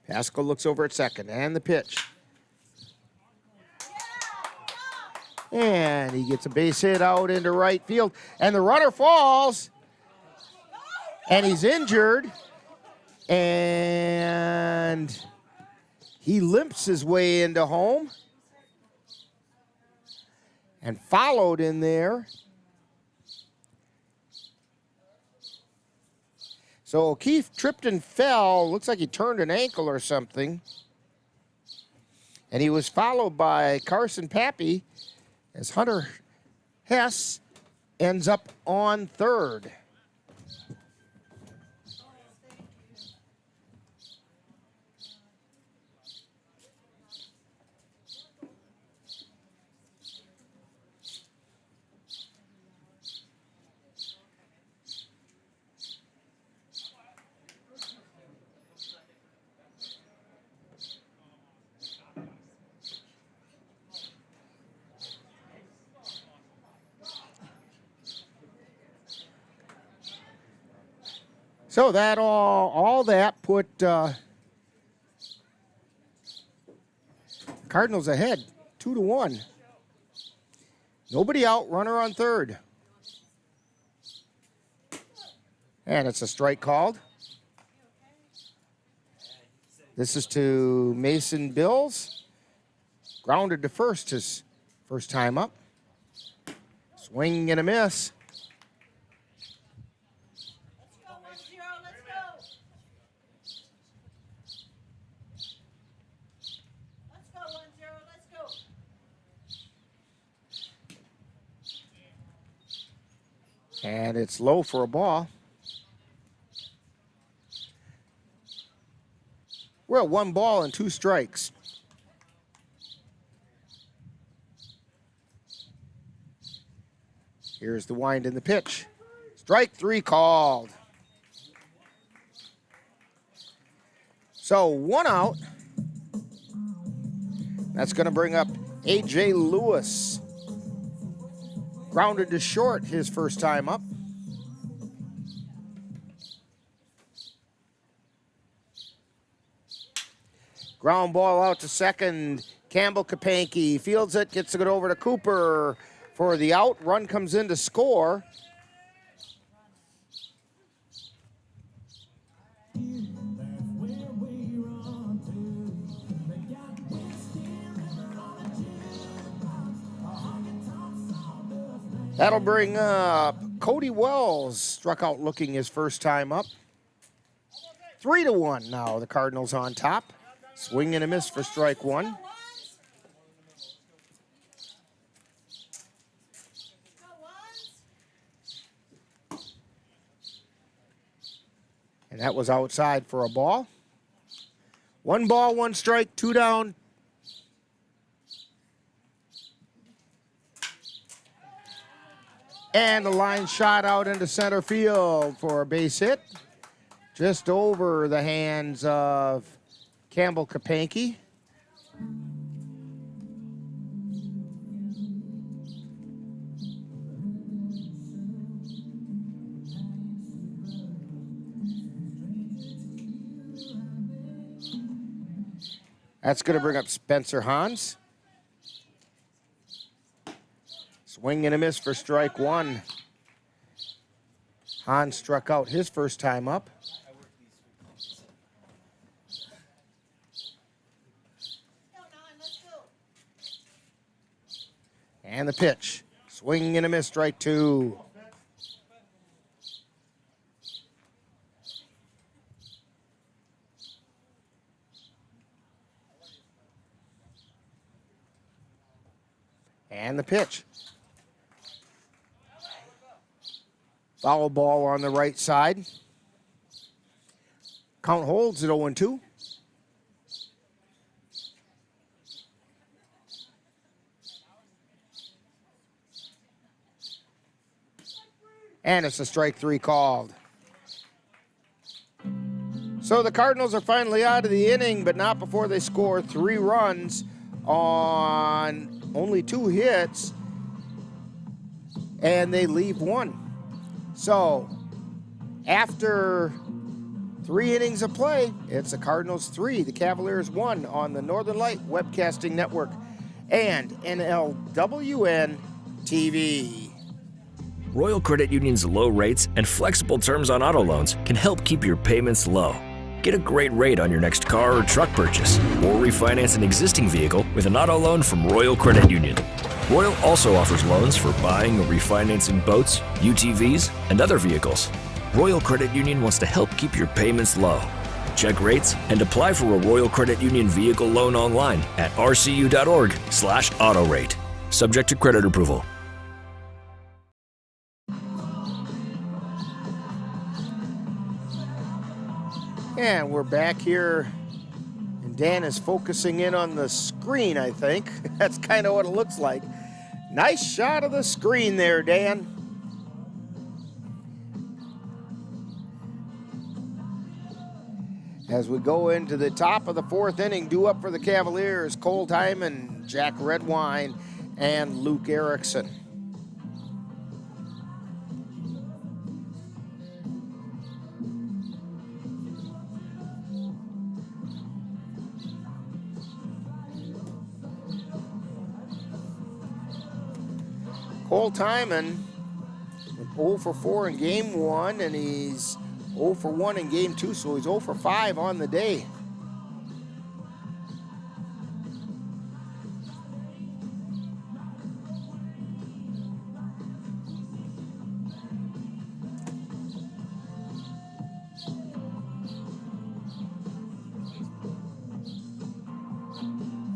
Pascal looks over at second, and the pitch. And he gets a base hit out into right field, and the runner falls, and he's injured, and he limps his way into home, and followed in there. So Keith tripped and fell. Looks like he turned an ankle or something. And he was followed by Carson Pappy as Hunter Hess ends up on third. So that all that put Cardinals ahead, 2-1. Nobody out, runner on third. And it's a strike called. This is to Mason Bills. Grounded to first his first time up. Swing and a miss. And it's low for a ball. We're at 1 ball and 2 strikes. Here's the wind in the pitch. Strike 3 called. So 1 out. That's going to bring up A.J. Lewis. Grounded to short his first time up. Ground ball out to second. Campbell Kapanke fields it, gets it over to Cooper for the out. Run comes in to score. That'll bring up Cody Wells, struck out looking his first time up. 3-1 now, the Cardinals on top. Swing and a miss for strike one. And that was outside for a ball. 1 ball, 1 strike, 2 down. And the line shot out into center field for a base hit. Just over the hands of Campbell Kapanke. That's going to bring up Spencer Hans. Swing and a miss for strike one. Hans struck out his first time up. And the pitch. Swing and a miss, strike two. And the pitch. Foul ball on the right side. Count holds at 0-2. And it's a strike three called. So the Cardinals are finally out of the inning, but not before they score 3 runs on only 2 hits, and they leave 1. So after 3 innings of play, it's the Cardinals 3, the Cavaliers 1 on the Northern Light Webcasting Network and NLWN-TV. Royal Credit Union's low rates and flexible terms on auto loans can help keep your payments low. Get a great rate on your next car or truck purchase, or refinance an existing vehicle with an auto loan from Royal Credit Union. Royal also offers loans for buying or refinancing boats, UTVs, and other vehicles. Royal Credit Union wants to help keep your payments low. Check rates and apply for a Royal Credit Union vehicle loan online at rcu.org/autorate. Subject to credit approval. And we're back here, and Dan is focusing in on the screen, I think. That's kind of what it looks like. Nice shot of the screen there, Dan. As we go into the top of the 4th inning, due up for the Cavaliers, Cole Hyman, Jack Redwine, and Luke Erickson. Cole Hyman, 0 for 4 in game 1, and he's 0 for 1 in game 2, so he's 0 for 5 on the day.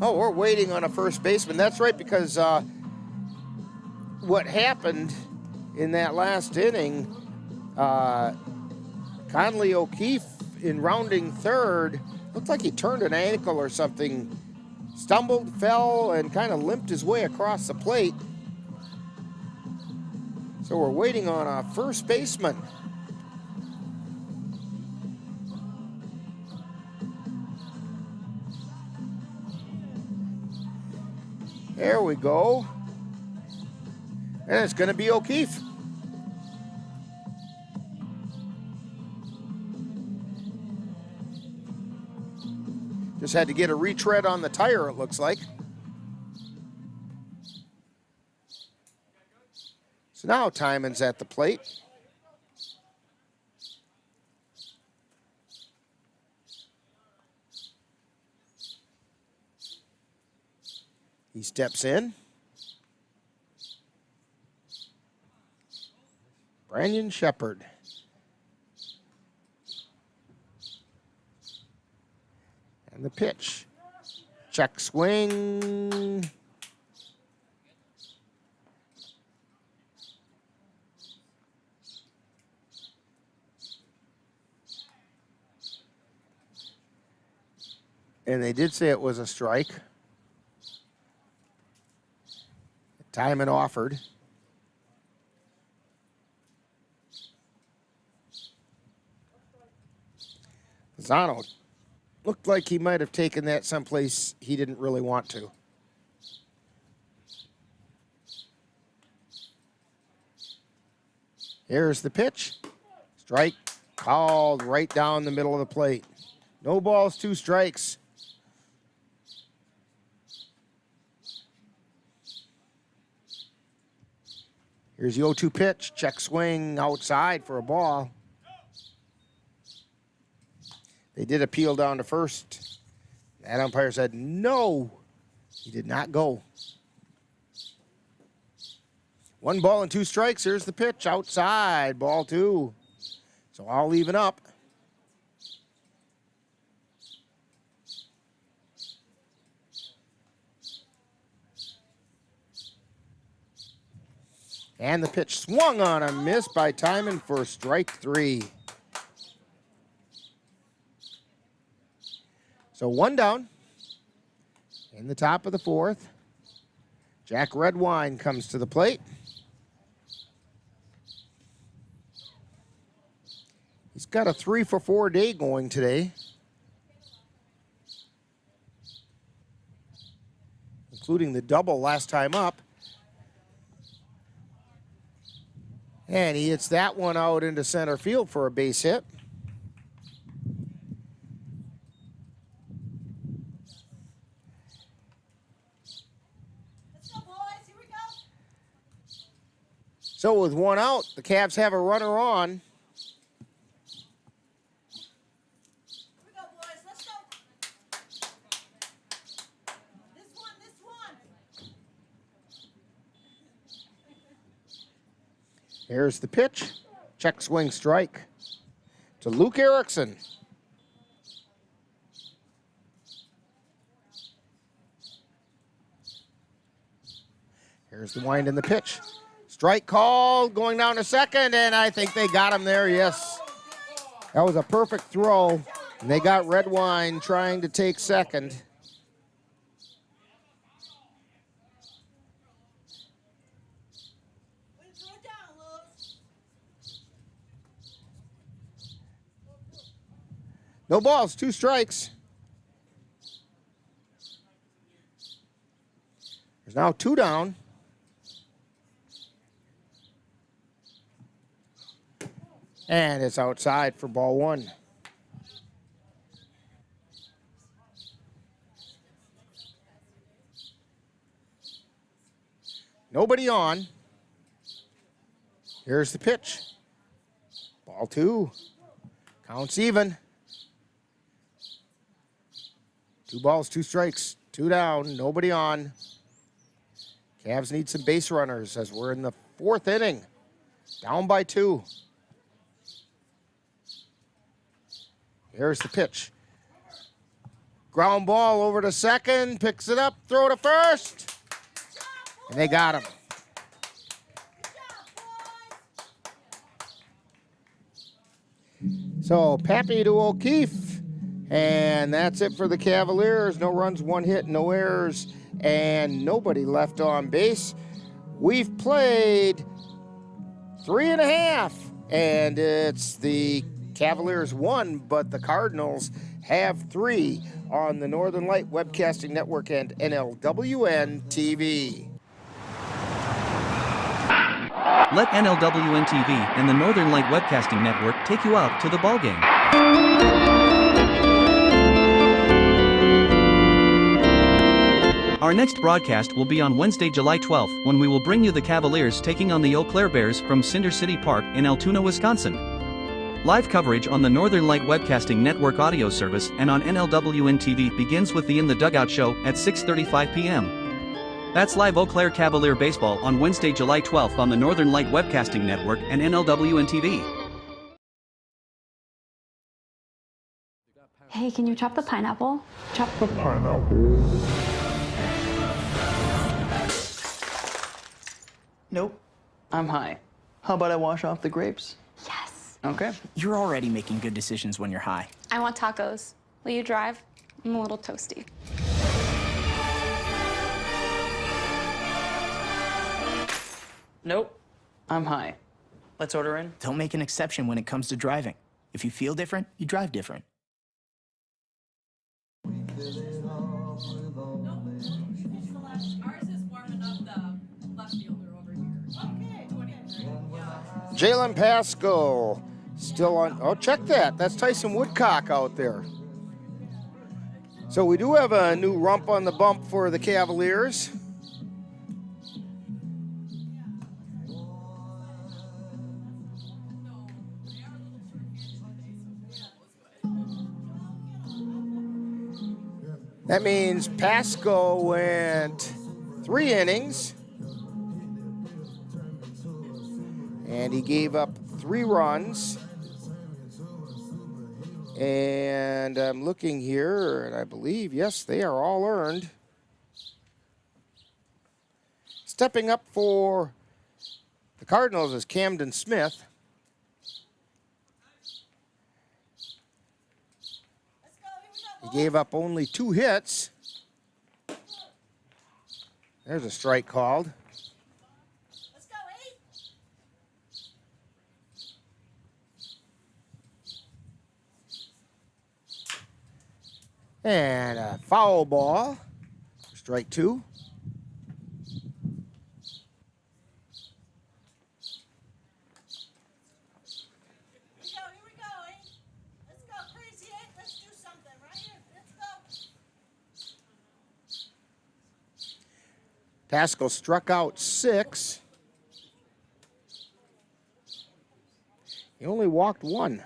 Oh, we're waiting on a first baseman. That's right, because what happened in that last inning, Conley O'Keefe in rounding third, looked like he turned an ankle or something, stumbled, fell, and kind of limped his way across the plate. So we're waiting on a first baseman. There we go. And it's going to be O'Keefe. Just had to get a retread on the tire, it looks like. So now Timon's at the plate. He steps in. Brandon Shepard. And the pitch. Check swing. And they did say it was a strike. Timon offered. Lozano looked like he might have taken that someplace he didn't really want to. Here's the pitch. Strike called right down the middle of the plate. No balls, 2 strikes. Here's the 0-2 pitch. Check swing outside for a ball. They did appeal down to first. That umpire said no. He did not go. 1 ball and 2 strikes. Here's the pitch outside. Ball 2. So all even up. And the pitch swung on a miss by Timon for strike 3. So 1 down in the top of the 4th. Jack Redwine comes to the plate. He's got a 3-for-4 day going today, including the double last time up. And he hits that one out into center field for a base hit. Let's go, boys. Here we go. So with 1 out, the Cavs have a runner on. Here we go, boys. Let's go. This one. Here's the pitch. Check swing strike to Luke Erickson. Here's the wind and the pitch. Strike called, going down to second, and I think they got him there, yes. That was a perfect throw, and they got Redwine trying to take second. No balls, 2 strikes. There's now 2 down. And it's outside for ball 1. Nobody on. Here's the pitch. Ball 2. Counts even. 2 balls, 2 strikes, 2 down, nobody on. Cavs need some base runners as we're in the 4th inning. Down by 2. Here's the pitch. Ground ball over to second, picks it up, throw to first. And they got him. So Pappy to O'Keefe. And that's it for the Cavaliers. No runs, 1 hit, no errors, and nobody left on base. We've played 3 1/2, and it's the Cavaliers 1, but the Cardinals have 3 on the Northern Light Webcasting Network and NLWN-TV. Let NLWN-TV and the Northern Light Webcasting Network take you out to the ballgame. Our next broadcast will be on Wednesday, July 12th, when we will bring you the Cavaliers taking on the Eau Claire Bears from Cinder City Park in Altoona, Wisconsin. Live coverage on the Northern Light Webcasting Network audio service and on NLWN-TV begins with the In the Dugout show at 6:35 p.m. That's live Eau Claire Cavalier baseball on Wednesday, July 12th on the Northern Light Webcasting Network and NLWN-TV. Hey, can you chop the pineapple? Chop the pineapple. Nope. I'm high. How about I wash off the grapes? Yes. Okay. You're already making good decisions when you're high. I want tacos. Will you drive? I'm a little toasty. Nope. I'm high. Let's order in. Don't make an exception when it comes to driving. If you feel different, you drive different. Jalen Pascal still on. Oh, check that. That's Tyson Woodcock out there. So we do have a new rump on the bump for the Cavaliers. That means Pascal went 3 innings. And he gave up 3 runs. And I'm looking here, and I believe, yes, they are all earned. Stepping up for the Cardinals is Camden Smith. He gave up only 2 hits. There's a strike called. And a foul ball, strike 2. Here we go, eh? Let's go, Crazy 8. Let's do something, right here. Let's go. Pascal struck out 6. He only walked 1.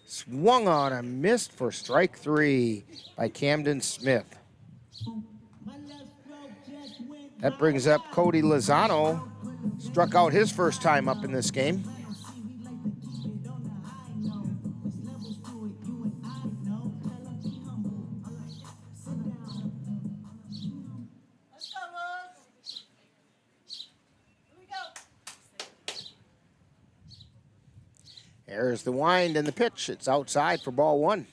Swung on and missed for strike 3 by Camden Smith. That brings up Cody Lozano. Struck out his first time up in this game. There's the wind and the pitch. It's outside for ball 1.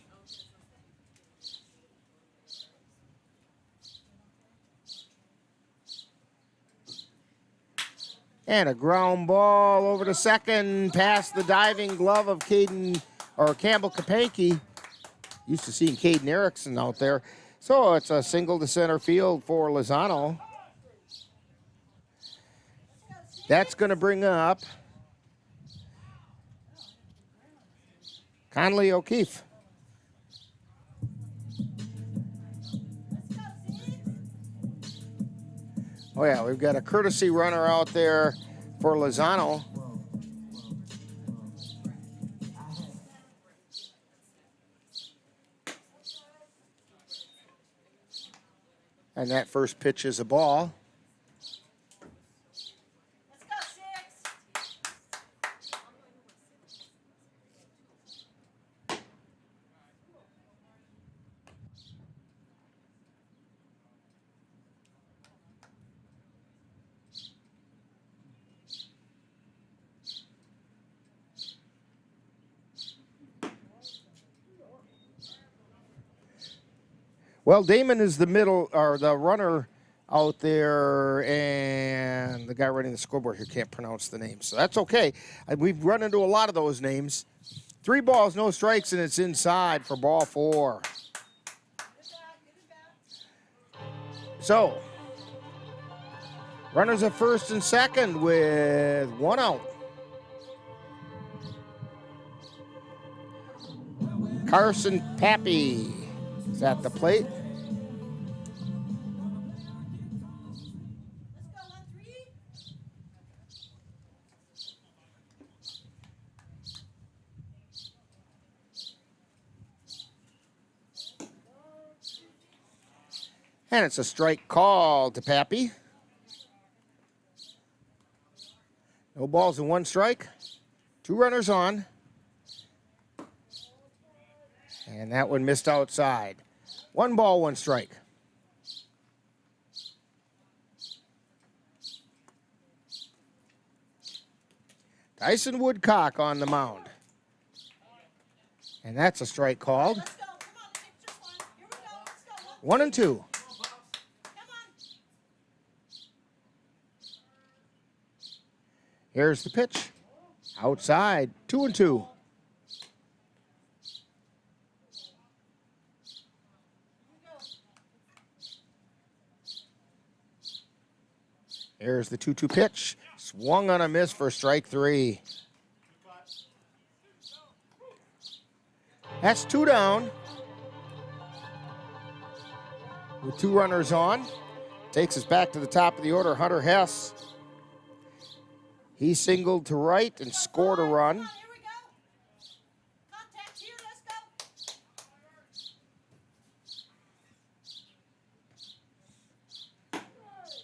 And a ground ball over to second, past the diving glove of Caden, or Campbell Kapanke. Used to seeing Caden Erickson out there. So it's a single to center field for Lozano. That's going to bring up Conley O'Keefe. Oh yeah, we've got a courtesy runner out there for Lozano. And that first pitch is a ball. Well, Damon is the middle, or the runner out there, and the guy running the scoreboard here can't pronounce the name, so that's okay. We've run into a lot of those names. 3 balls, no strikes, and it's inside for ball 4. So, runners at first and second with 1 out. Carson Pappy is at the plate. And it's a strike call to Pappy. No balls and 1 strike. 2 runners on. And that one missed outside. 1 ball, 1 strike. Tyson Woodcock on the mound. And that's a strike called. 1 and 2. Here's the pitch. Outside, 2 and 2. Here's the 2-2 pitch. Swung on a miss for strike 3. That's 2 down. With 2 runners on. Takes us back to the top of the order, Hunter Hess. He singled to right and scored a run.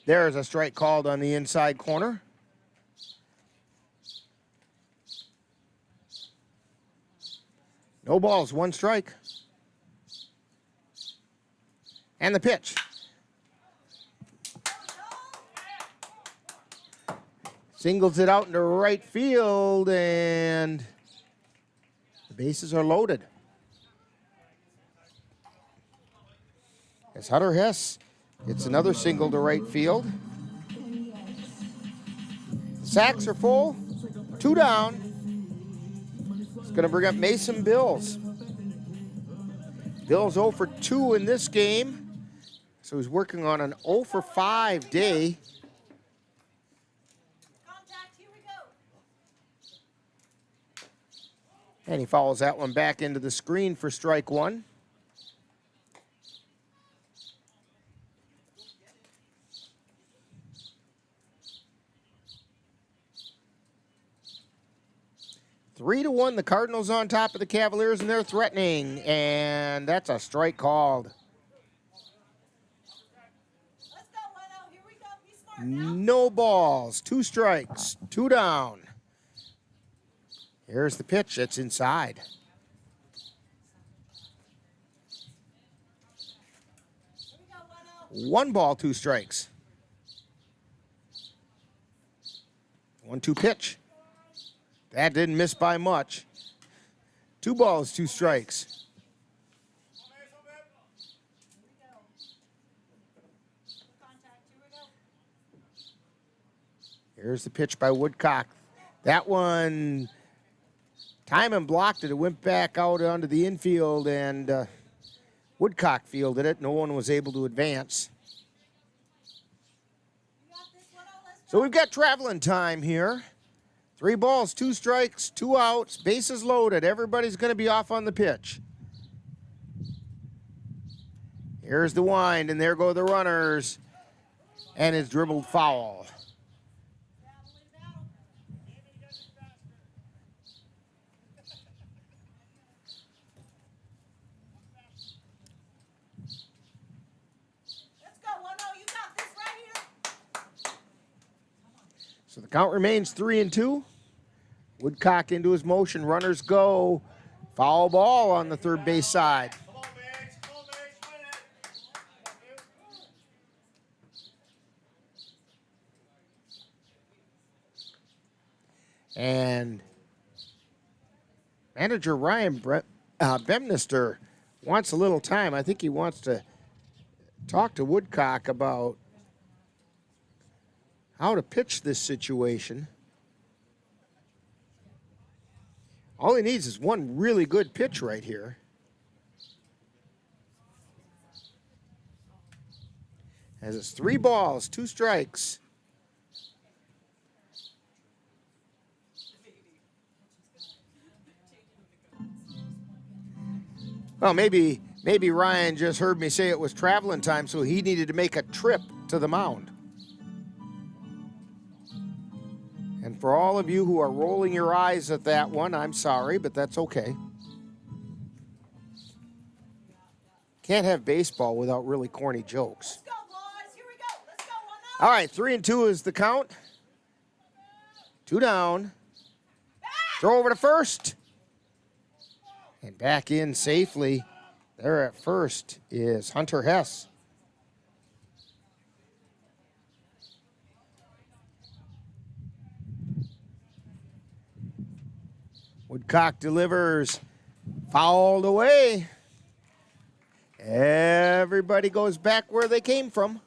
There's a strike called on the inside corner. No balls, 1 strike. And the pitch. Singles it out into right field, and the bases are loaded. As Hunter Hess hits another single to right field. The sacks are full, 2 down. It's going to bring up Mason Bills. Bills 0 for 2 in this game, so he's working on an 0 for 5 day. And he follows that one back into the screen for strike 1. Three to 1, the Cardinals on top of the Cavaliers, and they're threatening, and that's a strike called. No balls, 2 strikes, 2 down. Here's the pitch. It's inside. One ball, 2 strikes. 1-2 pitch. That didn't miss by much. 2 balls, 2 strikes. Here's the pitch by Woodcock. That one... Timon blocked it. It went back out onto the infield, and Woodcock fielded it. No one was able to advance. So we've got traveling time here. 3 balls, 2 strikes, 2 outs, bases loaded. Everybody's going to be off on the pitch. Here's the wind, and there go the runners. And it's dribbled foul. So the count remains 3-2. Woodcock into his motion. Runners go. Foul ball on the third base side. And manager Ryan Bemnister wants a little time. I think he wants to talk to Woodcock about how to pitch this situation. All he needs is one really good pitch right here. As it's 3 balls, 2 strikes. Well, maybe Ryan just heard me say it was traveling time, so he needed to make a trip to the mound. And for all of you who are rolling your eyes at that one, I'm sorry, but that's okay. Can't have baseball without really corny jokes. All right, 3-2 is the count. 2 down. Throw over to first. And back in safely. There at first is Hunter Hess. Woodcock delivers, fouled away. Everybody goes back where they came from.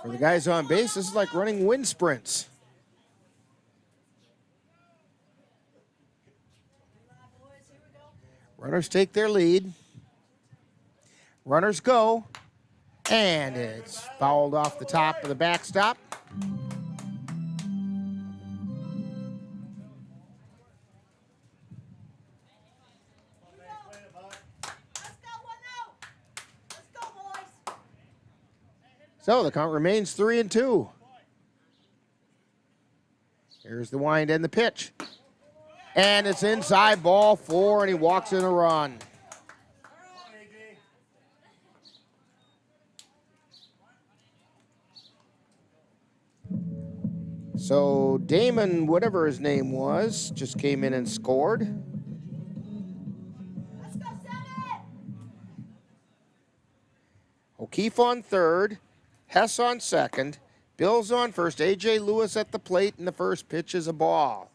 For the guys on base, this is like running wind sprints. Runners take their lead. Runners go. And it's fouled off the top of the backstop. So the count remains 3-2. Here's the wind and the pitch. And it's inside, ball 4, and he walks in a run. So Damon, whatever his name was, just came in and scored. Let's go, Senate! O'Keefe on third, Hess on second, Bills on first, A.J. Lewis at the plate, and the first pitch is a ball.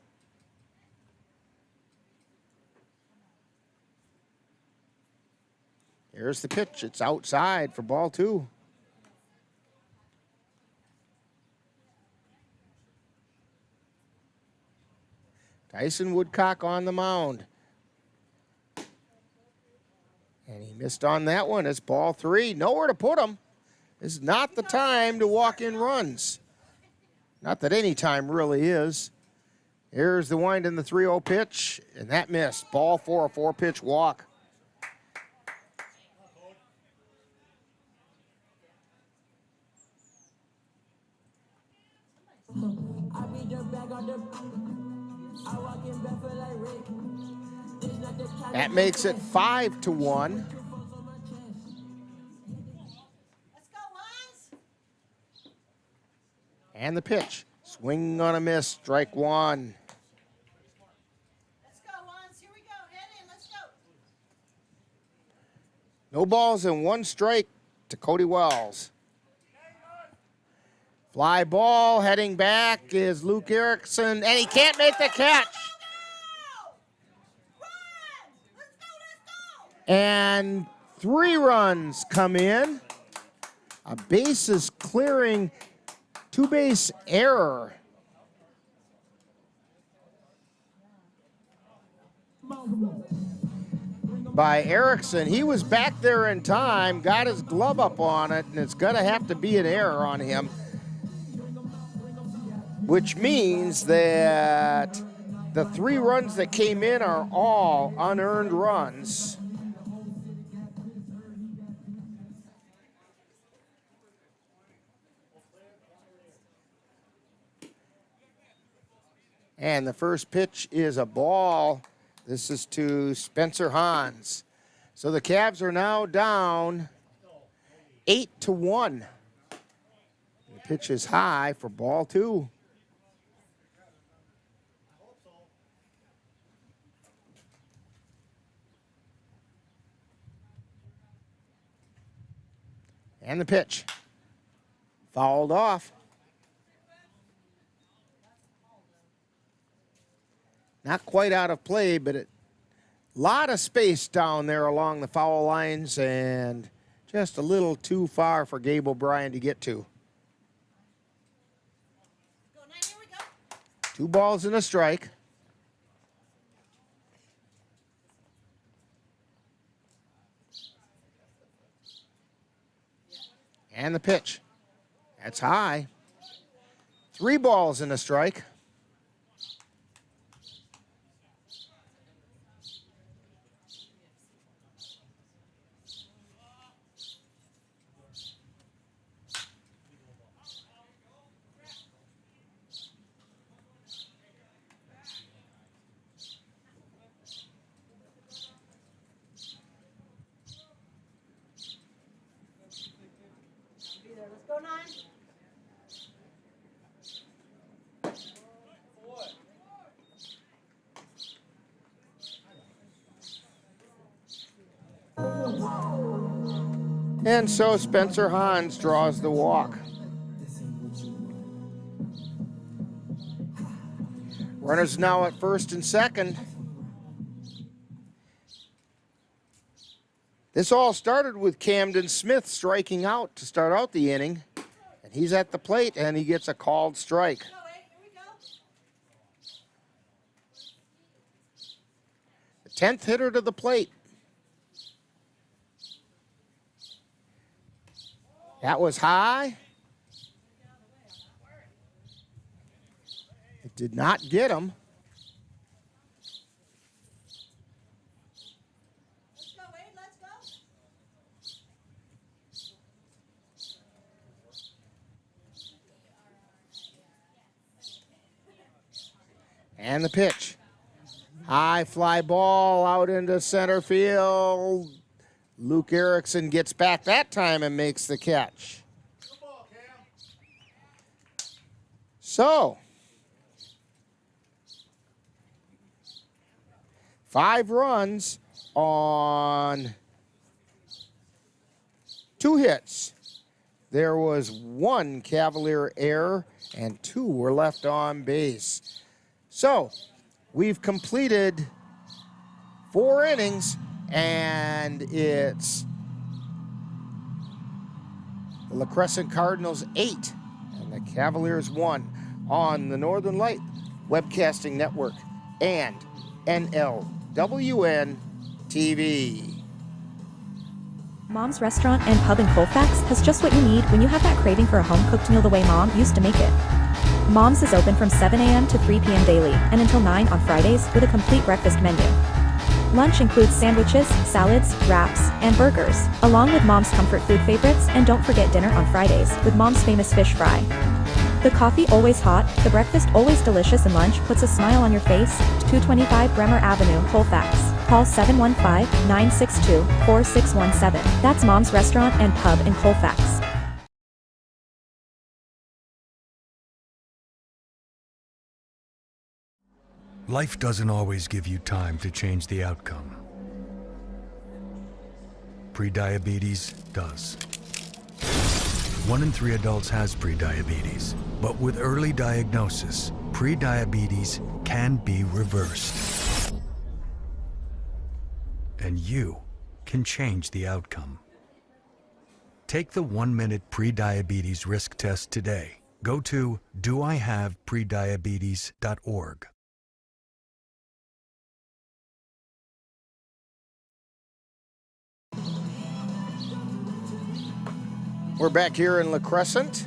Here's the pitch. It's outside for ball 2. Tyson Woodcock on the mound. And he missed on that one. It's ball 3. Nowhere to put him. This is not the time to walk in runs. Not that any time really is. Here's the wind in the 3-0 pitch, and that missed. Ball 4, a 4-pitch walk. That makes it 5-1. And the pitch. Swing on a miss, strike 1. Let's go, Lance. Here we go. Head in. Let's go. No balls and 1 strike to Cody Wells. Fly ball heading back is Luke Erickson, and he can't make the catch. And 3 runs come in. A bases clearing 2-base error. By Erickson. He was back there in time, got his glove up on it, and it's going to have to be an error on him. Which means that the 3 runs that came in are all unearned runs. And the first pitch is a ball. This is to Spencer Hans. So the Cavs are now down 8-1. The pitch is high for ball 2. And the pitch. Fouled off. Not quite out of play, but it Lot of space down there along the foul lines and just a little too far for Gabe O'Brien to get to. 2 balls and a strike. And the pitch. That's high. 3 balls and a strike. Let's go 9. And so Spencer Hans draws the walk. Runners now at first and second. This all started with Camden Smith striking out to start out the inning. And he's at the plate and he gets a called strike. The 10th hitter to the plate. That was high. It did not get him. Let's go, Wade. Let's go. And the pitch. High fly ball out into center field. Luke Erickson gets back that time and makes the catch. So, 5 runs on 2 hits. There was 1 Cavalier error and 2 were left on base. So, we've completed 4 innings, and it's the LaCrescent Cardinals 8 and the Cavaliers 1 on the Northern Light Webcasting Network and NLWN-TV. Mom's Restaurant and Pub in Colfax has just what you need when you have that craving for a home-cooked meal the way Mom used to make it. Mom's is open from 7 a.m. to 3 p.m. daily and until 9 on Fridays with a complete breakfast menu. Lunch includes sandwiches, salads, wraps, and burgers, along with Mom's comfort food favorites, and don't forget dinner on Fridays with Mom's famous fish fry. The coffee always hot, the breakfast always delicious, and lunch puts a smile on your face. 225 Bremer Avenue, Colfax. Call 715-962-4617. That's Mom's Restaurant and Pub in Colfax. Life doesn't always give you time to change the outcome. Prediabetes does. 1 in 3 adults has prediabetes, but with early diagnosis, prediabetes can be reversed. And you can change the outcome. Take the 1-minute prediabetes risk test today. Go to doihaveprediabetes.org. We're back here in LaCrescent.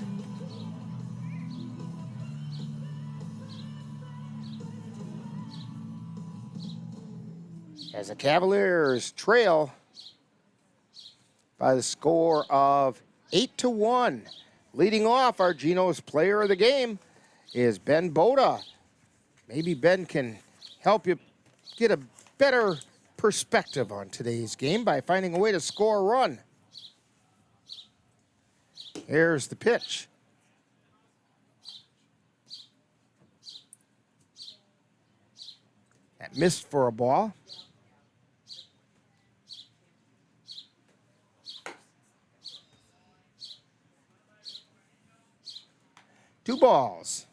As the Cavaliers trail by the score of 8-1. Leading off, our Geno's player of the game is Ben Boda. Maybe Ben can help you get a better perspective on today's game by finding a way to score a run. Here's the pitch. That missed for a ball. Two balls.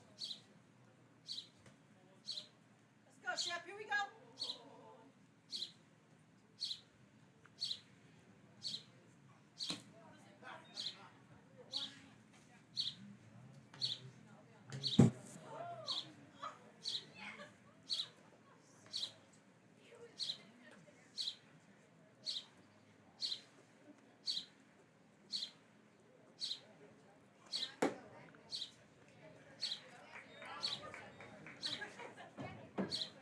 Let's go, Shep. Here we go.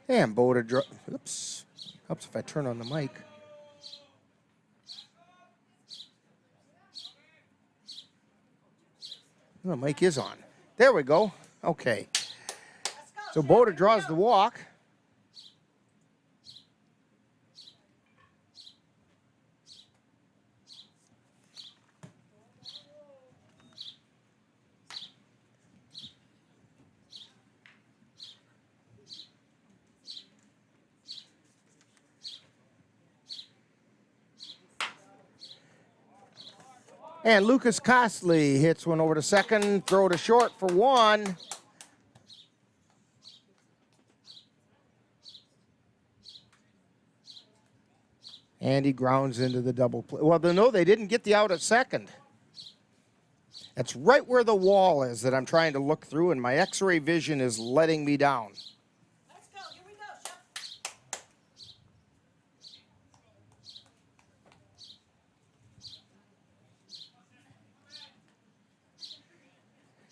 And Boda oops. Helps if I turn on the mic. The mic is on. There we go. Okay. So Boda draws the walk. And Lucas Costley hits one over to second, throw to short for one. And he grounds into the double play. Well, no, they didn't get the out at second. That's right where the wall is that I'm trying to look through, and my X-ray vision is letting me down. Let's go. Here we go, Shep.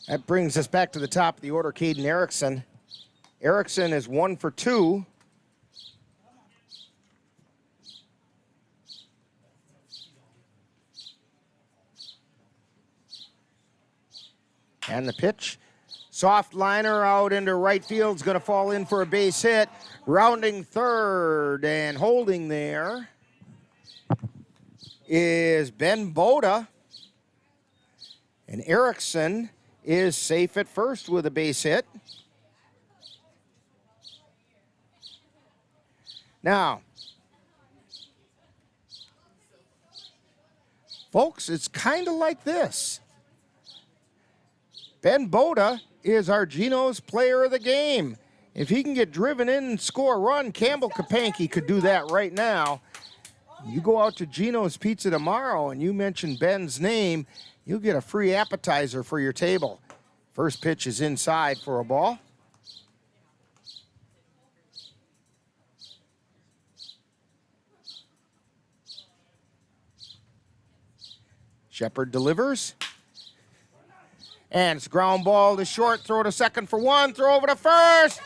That brings us back to the top of the order, Caden Erickson. Erickson is 1 for 2. And the pitch. Soft liner out into right field is going to fall in for a base hit. Rounding third and holding there is Ben Boda. And Erickson is safe at first with a base hit. Now, folks, it's kind of like this. Ben Boda is our Geno's player of the game. If he can get driven in and score a run, Campbell Kapanke could do that right now. You go out to Geno's Pizza tomorrow and you mention Ben's name, you'll get a free appetizer for your table. First pitch is inside for a ball. Shepard delivers. And it's ground ball to short, throw to second for one, throw over to first.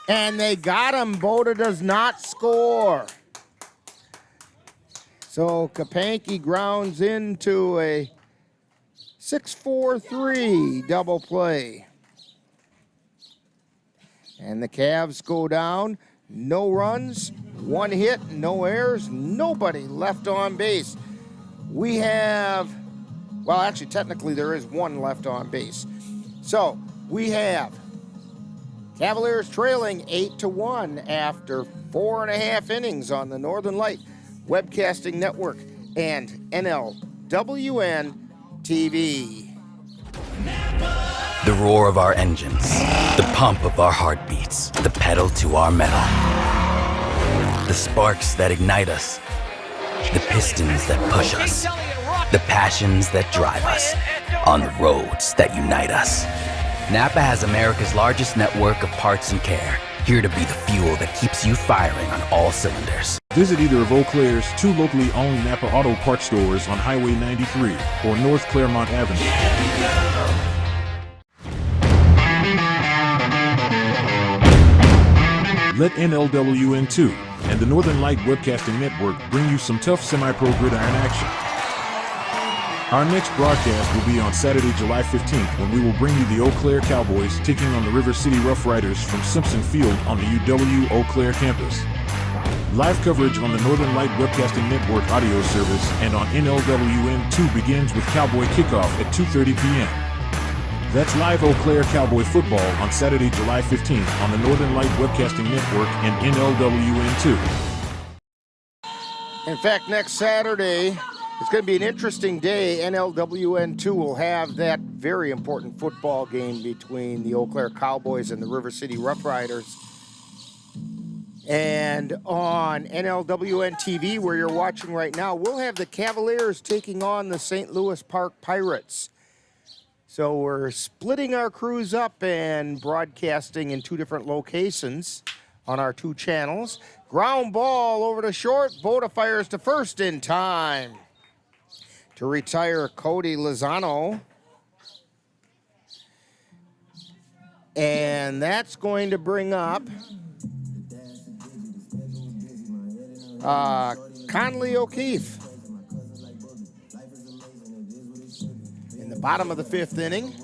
And they got him. Boda does not score. So Kapanke grounds into a 6-4-3 double play. And the Cavs go down. No runs, 1 hit, no errors, nobody left on base. We have, well, actually, technically there is 1 left on base. So we have Cavaliers trailing 8-1 after 4.5 innings on the Northern Light Webcasting Network and NLWN-TV. The roar of our engines, the pump of our heartbeats, the pedal to our metal. The sparks that ignite us, the pistons that push us, the passions that drive us, on the roads that unite us. Napa has America's largest network of parts and care, here to be the fuel that keeps you firing on all cylinders. Visit either of Eau Claire's 2 locally owned Napa Auto Parts stores on Highway 93 or North Claremont Avenue. Let NLWN-2 and the Northern Light Webcasting Network bring you some tough semi-pro gridiron action. Our next broadcast will be on Saturday, July 15th, when we will bring you the Eau Claire Cowboys taking on the River City Rough Riders from Simpson Field on the UW Eau Claire campus. Live coverage on the Northern Light Webcasting Network audio service and on NLWN-2 begins with Cowboy Kickoff at 2:30 p.m. That's live Eau Claire Cowboy football on Saturday, July 15th on the Northern Light Webcasting Network and NLWN-2. In fact, next Saturday, it's going to be an interesting day. NLWN-2 will have that very important football game between the Eau Claire Cowboys and the River City Rough Riders. And on NLWN-TV, where you're watching right now, we'll have the Cavaliers taking on the St. Louis Park Pirates. So we're splitting our crews up and broadcasting in 2 different locations on our 2 channels. Ground ball over to short. Boda fires to first in time to retire Cody Lozano. And that's going to bring up Conley O'Keefe. In the bottom of the 5th inning.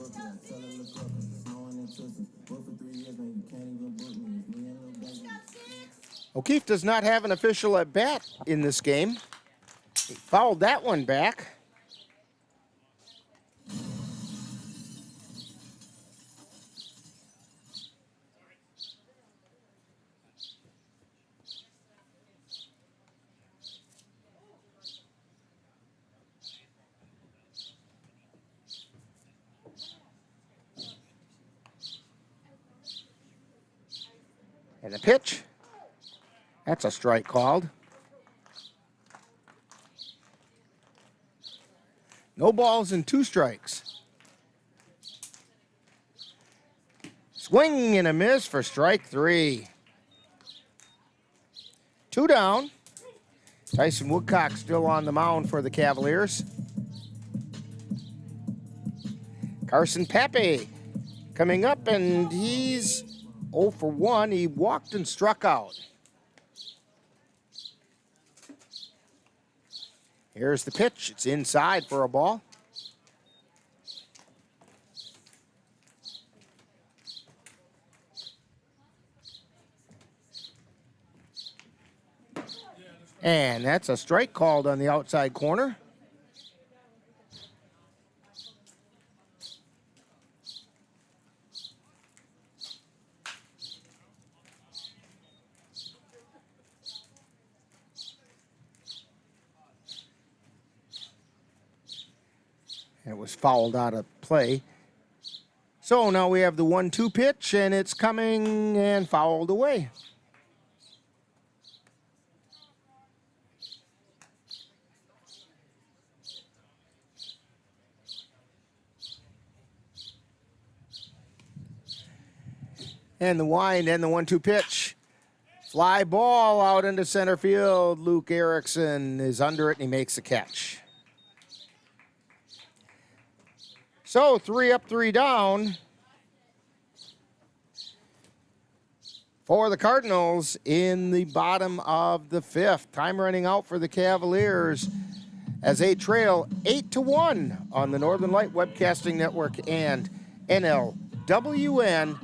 O'Keefe does not have an official at bat in this game. He fouled that one back. And the pitch. That's a strike called. No balls and 2 strikes. Swing and a miss for strike 3. 2 down. Tyson Woodcock still on the mound for the Cavaliers. Carson Pape coming up, and he's 0 for 1. He walked and struck out. Here's the pitch. It's inside for a ball. And that's a strike called on the outside corner. It was fouled out of play. So now we have the 1-2 pitch, and it's coming and fouled away. And the wind and the 1-2 pitch. Fly ball out into center field. Luke Erickson is under it, and he makes the catch. So 3 up, 3 down for the Cardinals in the bottom of the 5th. Time running out for the Cavaliers as they trail 8-1 on the Northern Light Webcasting Network and NLWN-TV.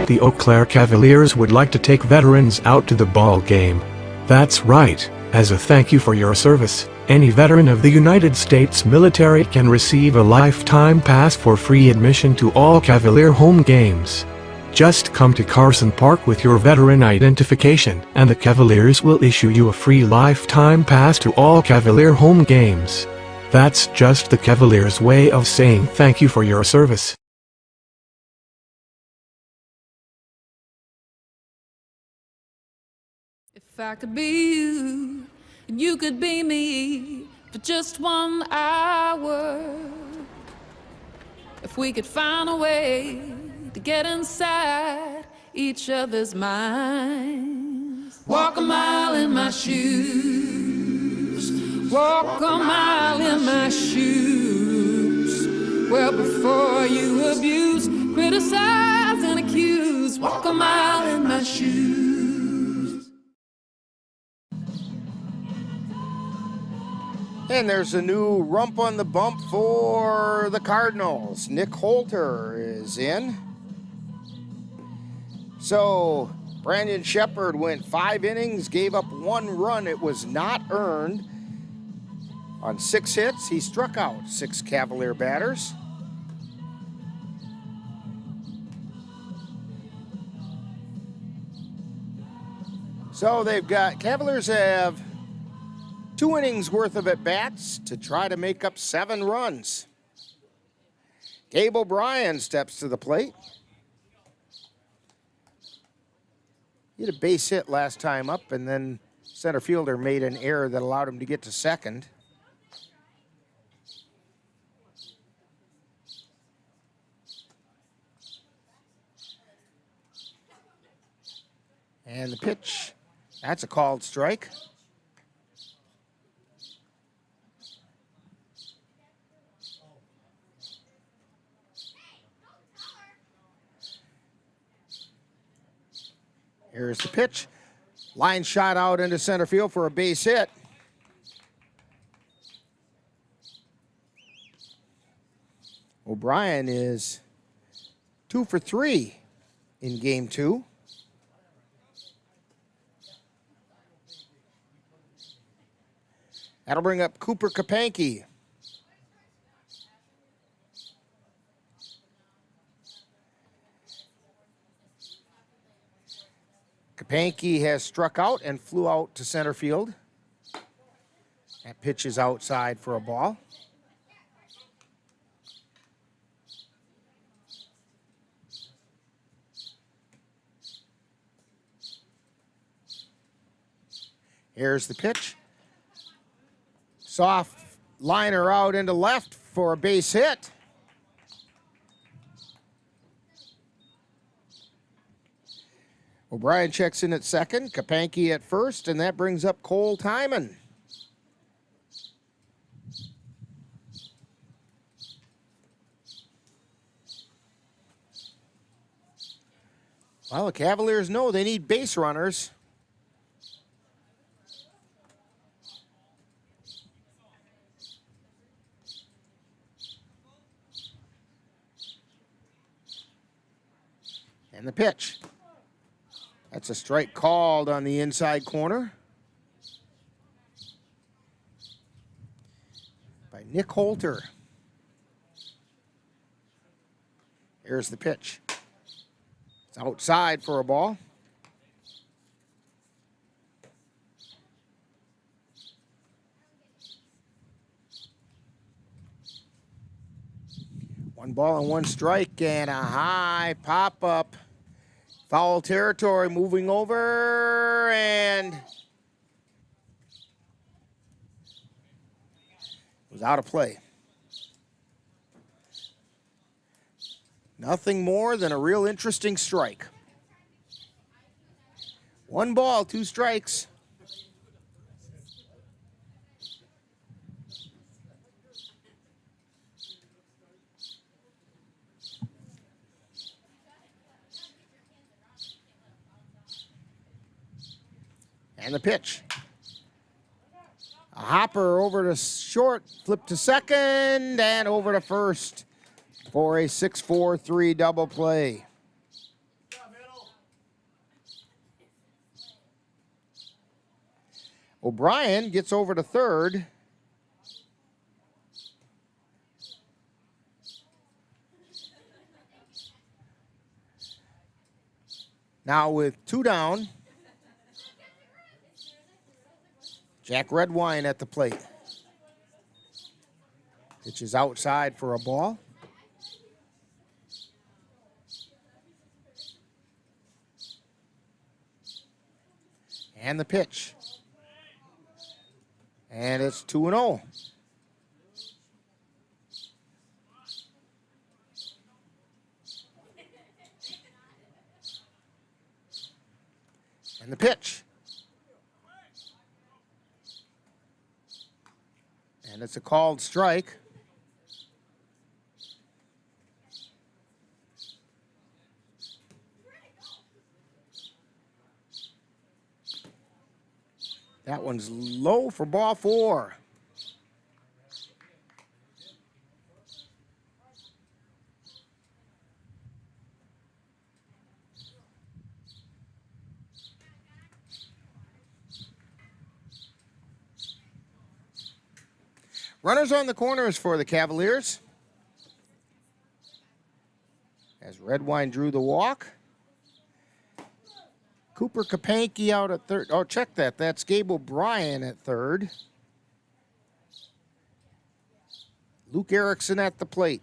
The Eau Claire Cavaliers would like to take veterans out to the ball game. That's right. As a thank you for your service, any veteran of the United States military can receive a lifetime pass for free admission to all Cavalier home games. Just come to Carson Park with your veteran identification, and the Cavaliers will issue you a free lifetime pass to all Cavalier home games. That's just the Cavaliers' way of saying thank you for your service. If I could be you, and you could be me for just 1 hour. If we could find a way to get inside each other's minds. Walk a mile in my shoes. Walk a mile in my shoes. Well, before you abuse, criticize, and accuse. Walk a mile in my shoes. And there's a new rump on the bump for the Cardinals. Nick Holter is in. So Brandon Shepard went 5 innings, gave up 1 run. It was not earned. On 6 hits, he struck out 6 Cavalier batters. So Cavaliers have 2 innings worth of at-bats to try to make up 7 runs. Gabe O'Brien steps to the plate. He had a base hit last time up, and then center fielder made an error that allowed him to get to second. And the pitch, that's a called strike. Here's the pitch. Line shot out into center field for a base hit. O'Brien is 2 for 3 in game 2. That'll bring up Cooper Kapanke. Kapanke has struck out and flew out to center field. That pitch is outside for a ball. Here's the pitch. Soft liner out into left for a base hit. O'Brien checks in at second, Kapanke at first, and that brings up Cole Timon. Well, the Cavaliers know they need base runners. And the pitch. That's a strike called on the inside corner by Nick Holter. Here's the pitch. It's outside for a ball. One ball and one strike and a high pop-up. Foul territory, moving over, and it was out of play. Nothing more than a real interesting strike. 1 ball, 2 strikes. And the pitch. A hopper over to short, flip to second, and over to first for a 6-4-3 double play. O'Brien gets over to third. Now with 2 down, Jack Redwine at the plate. Pitch is outside for a ball. And the pitch. And it's 2-0. And the pitch. And it's a called strike. That one's low for ball 4. Runners on the corners for the Cavaliers. As Redwine drew the walk. Cooper Kapanke out at third. Oh, check that. That's Gabe O'Brien at third. Luke Erickson at the plate.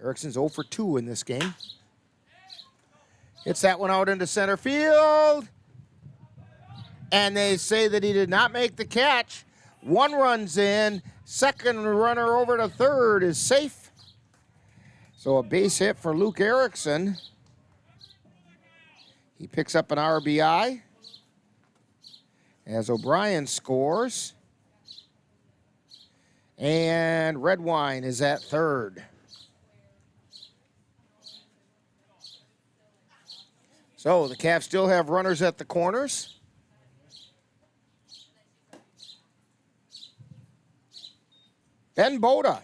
Erickson's 0 for 2 in this game. Hits that one out into center field. And they say that he did not make the catch. 1 run's in. Second runner over to third is safe. So a base hit for Luke Erickson. He picks up an RBI as O'Brien scores. And Redwine is at third. So So the Cavs still have runners at the corners. Ben Boda,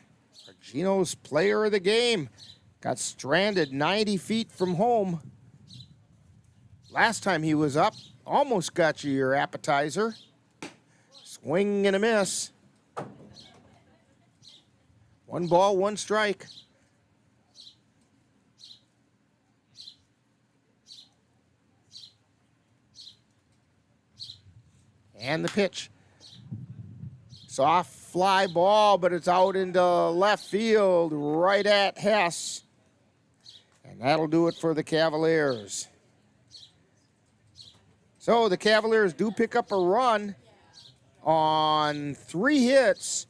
Gino's player of the game, got stranded 90 feet from home. Last time he was up, almost got you your appetizer. Swing and a miss. 1 ball, 1 strike. And the pitch. Soft fly ball, but it's out into left field, right at Hess. And that'll do it for the Cavaliers. So the Cavaliers do pick up a run on 3 hits.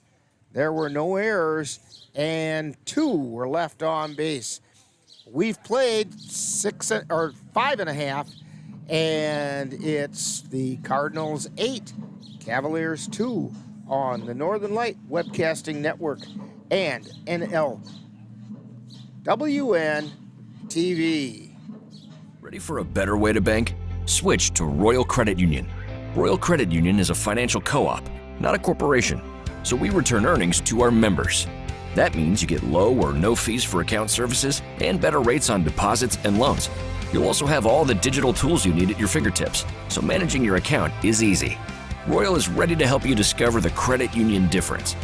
There were no errors, and 2 were left on base. We've played 5.5, and it's the Cardinals 8, Cavaliers 2 on the Northern Light Webcasting Network and NLWN-TV. Ready for a better way to bank? Switch to Royal Credit Union. Royal Credit Union is a financial co-op, not a corporation, so we return earnings to our members. That means you get low or no fees for account services and better rates on deposits and loans. You'll also have all the digital tools you need at your fingertips, so managing your account is easy. Royal is ready to help you discover the credit union difference.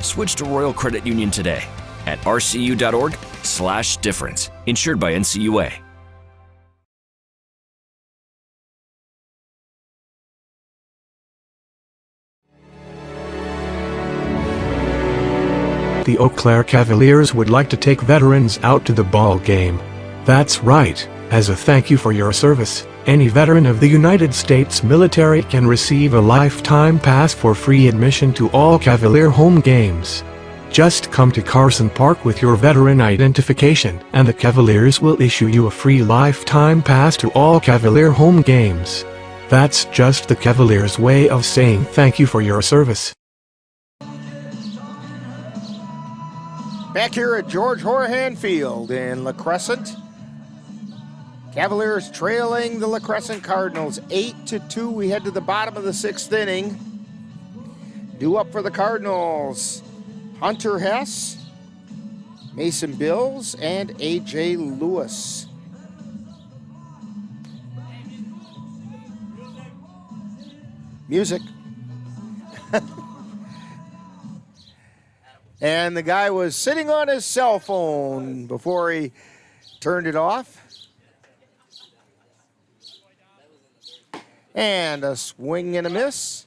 Switch to Royal Credit Union today at rcu.org/difference. Insured by NCUA. The Eau Claire Cavaliers would like to take veterans out to the ball game. That's right. As a thank you for your service, any veteran of the United States military can receive a lifetime pass for free admission to all Cavalier home games. Just come to Carson Park with your veteran identification, and the Cavaliers will issue you a free lifetime pass to all Cavalier home games. That's just the Cavaliers' way of saying thank you for your service. Back here at George Horahan Field in LaCrescent. Cavaliers trailing the LaCrescent Cardinals 8-2. We head to the bottom of the 6th inning. Due up for the Cardinals, Hunter Hess, Mason Bills, and A.J. Lewis. Music. And the guy was sitting on his cell phone before he turned it off. And a swing and a miss.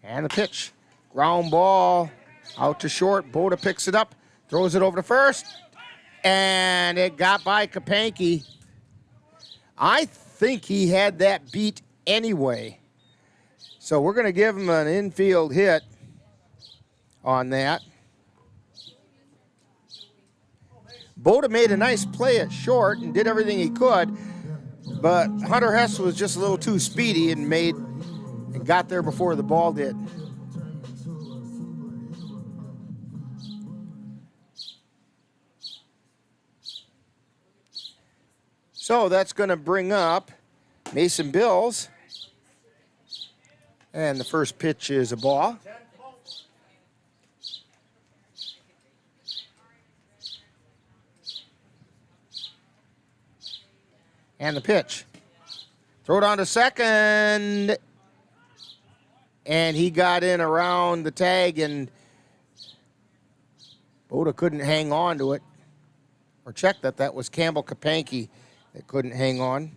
And the pitch. Ground ball out to short. Boda picks it up, throws it over to first. And it got by Kapanke. I think he had that beat anyway. So we're going to give him an infield hit on that. Boda made a nice play at short and did everything he could, but Hunter Hess was just a little too speedy and got there before the ball did. So that's going to bring up Mason Bills. And the first pitch is a ball. And the pitch. Throw it on to second. And he got in around the tag, and Boda couldn't hang on to it. Or check that was Campbell Kapanke that couldn't hang on.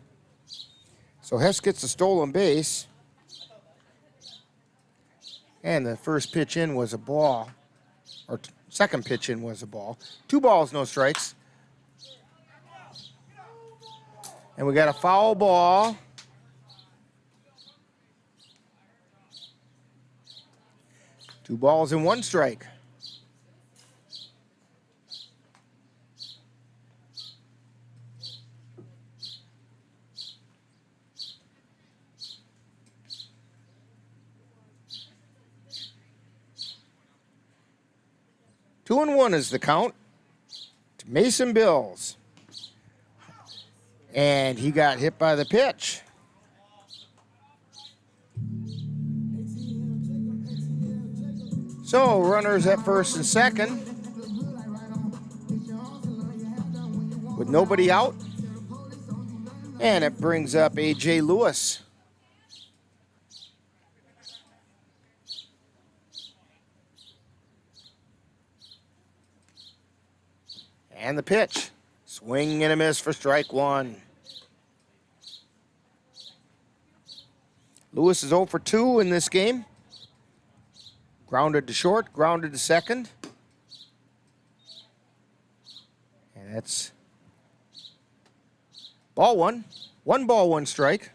So Hess gets a stolen base. And the first pitch in was a ball. Or second pitch in was a ball. 2 balls, no strikes. And we got a foul ball. Two balls and 1 strike. 2-1 is the count to Mason Bills. And he got hit by the pitch. So, runners at first and second. With nobody out. And it brings up A.J. Lewis. And the pitch. Swing and a miss for strike one. Lewis is 0 for 2 in this game. Grounded to short, grounded to second. And that's ball one. 1 ball, 1 strike.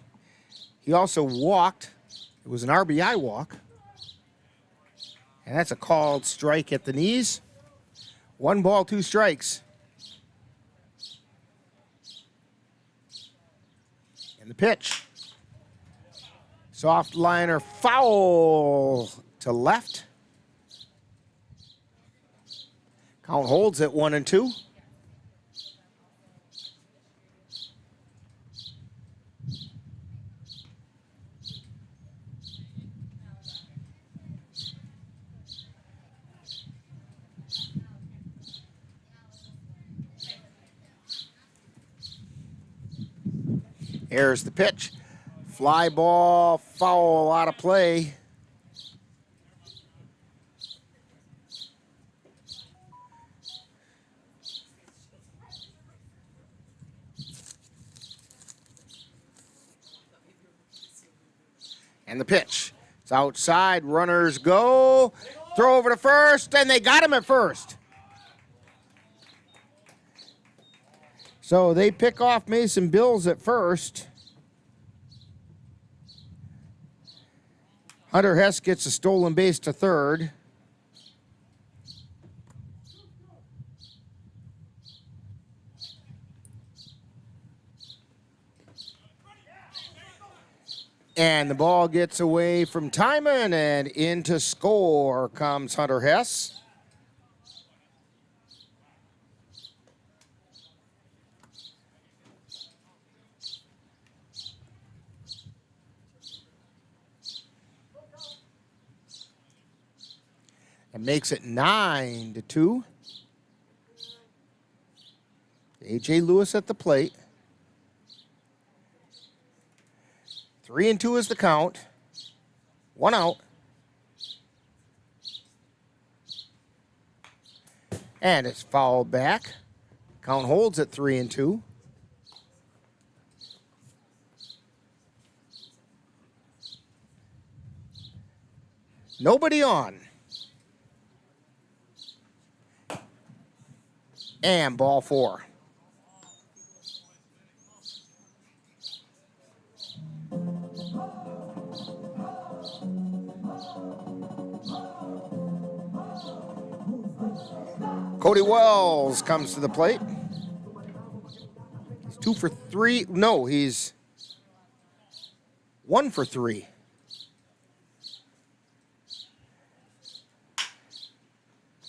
He also walked. It was an RBI walk. And that's a called strike at the knees. 1 ball, 2 strikes. And the pitch. Soft liner foul to left. Count holds at 1-2. Here's the pitch. Fly ball, foul, out of play. And the pitch. It's outside, runners go. Throw over to first, and they got him at first. So they pick off Mason Bills at first. Hunter Hess gets a stolen base to third. And the ball gets away from Timon, and into score comes Hunter Hess. And makes it 9-2. A.J. Lewis at the plate. 3-2 is the count. 1 out. And it's fouled back. Count holds at 3-2. Nobody on. And ball 4. Cody Wells comes to the plate. He's 2 for 3. No, he's 1 for 3.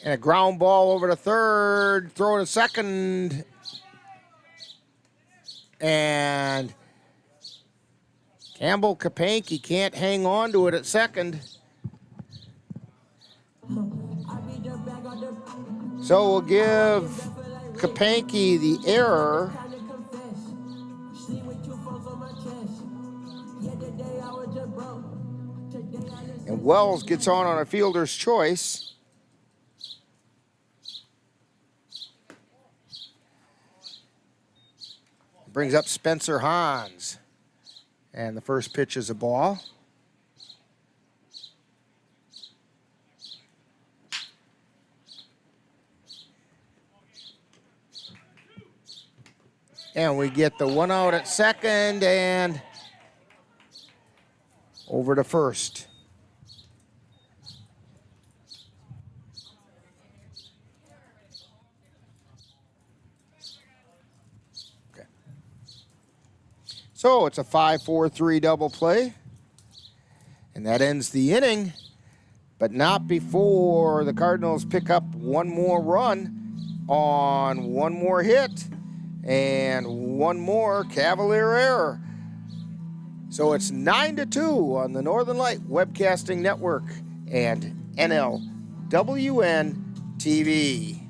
And a ground ball over to third, throw to second. And Campbell Kapanke can't hang on to it at second. So we'll give Kapanke the error. And Wells gets on a fielder's choice. Brings up Spencer Hans. And the first pitch is a ball. And we get the 1 out at second and over to first. So it's a 5-4-3 double play. And that ends the inning. but not before the Cardinals pick up one more run on one more hit and one more Cavalier error. So it's 9-2 on the Northern Light Webcasting Network and NLWN-TV.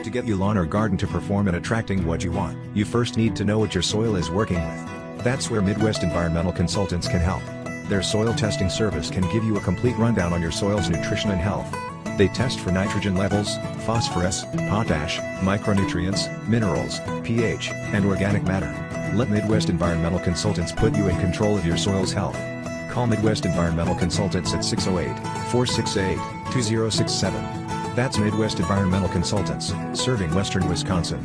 To get your lawn or garden to perform at attracting what you want, you first need to know what your soil is working with. That's where Midwest Environmental Consultants can help. Their soil testing service can give you a complete rundown on your soil's nutrition and health. They test for nitrogen levels, phosphorus, potash, micronutrients, minerals, pH, and organic matter. Let Midwest Environmental Consultants put you in control of your soil's health. Call Midwest Environmental Consultants at 608-468-2067. That's Midwest Environmental Consultants, serving Western Wisconsin.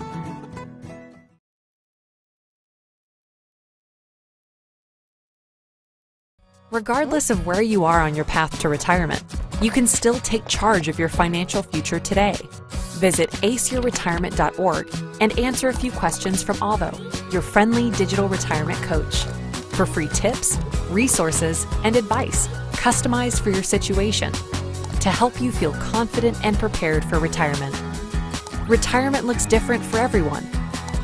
Regardless of where you are on your path to retirement, you can still take charge of your financial future today. Visit aceyourretirement.org and answer a few questions from Avo, your friendly digital retirement coach, for free tips, resources, and advice customized for your situation to help you feel confident and prepared for retirement. Retirement looks different for everyone.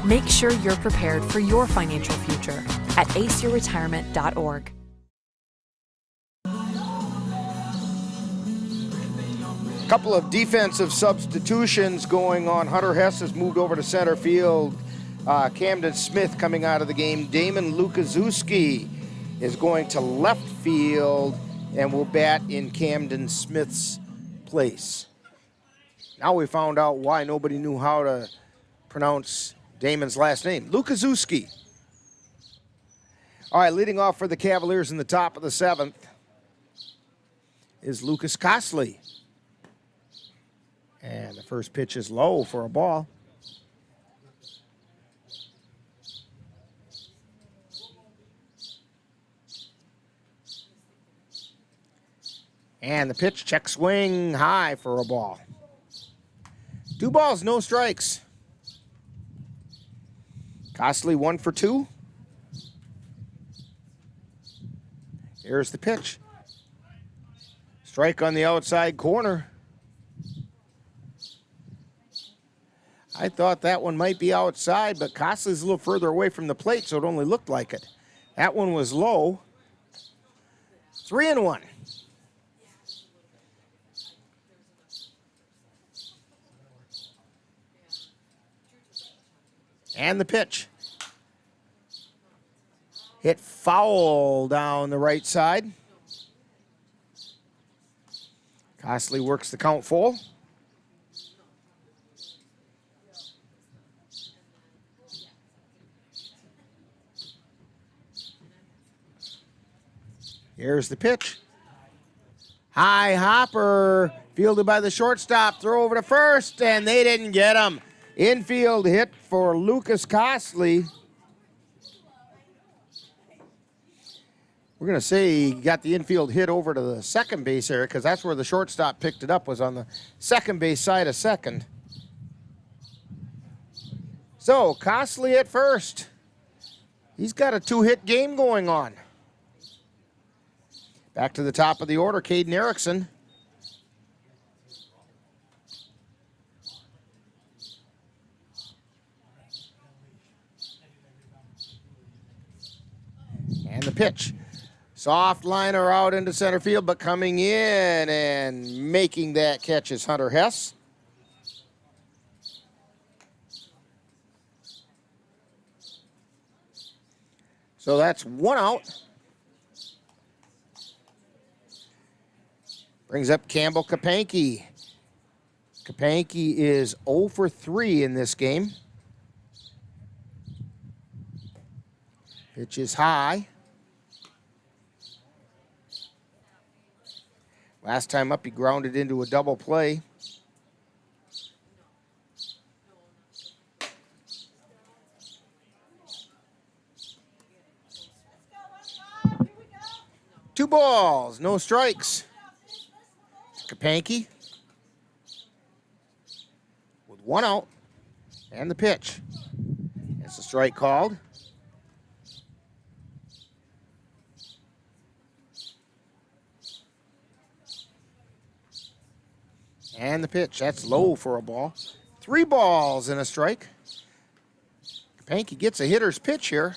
Make sure you're prepared for your financial future at aceyourretirement.org. Couple of defensive substitutions going on. Hunter Hess has moved over to center field. Camden Smith coming out of the game. Damon Lukaszewski is going to left field and will bat in Camden Smith's place. Now we found out why nobody knew how to pronounce Damon's last name. Lukaszewski. All right, leading off for the Cavaliers in the top of the 7th is Lucas Costley. And the first pitch is low for a ball. And the pitch, check swing, high for a ball. 2 balls, no strikes. Costley 1 for 2. Here's the pitch. Strike on the outside corner. I thought that one might be outside, but Costley's a little further away from the plate, so it only looked like it. That one was low. 3-1. And the pitch. Hit foul down the right side. Costley works the count full. Here's the pitch. High hopper, fielded by the shortstop, throw over to first, and they didn't get him. Infield hit for Lucas Costley. We're going to say he got the infield hit over to the second base area because that's where the shortstop picked it up, was on the second base side of second. So, Costley at first. He's got a 2-hit game going on. Back to the top of the order, Caden Erickson. And the pitch. Soft liner out into center field, but coming in and making that catch is Hunter Hess. So that's 1 out. Brings up Campbell Kapanke. Kapanke is 0 for 3 in this game. Pitch is high. Last time up, he grounded into a double play. Two balls, no strikes. Kapanke with 1 out and the pitch. It's a strike called. And the pitch. That's low for a ball. 3 balls and a strike. Kapanke gets a hitter's pitch here.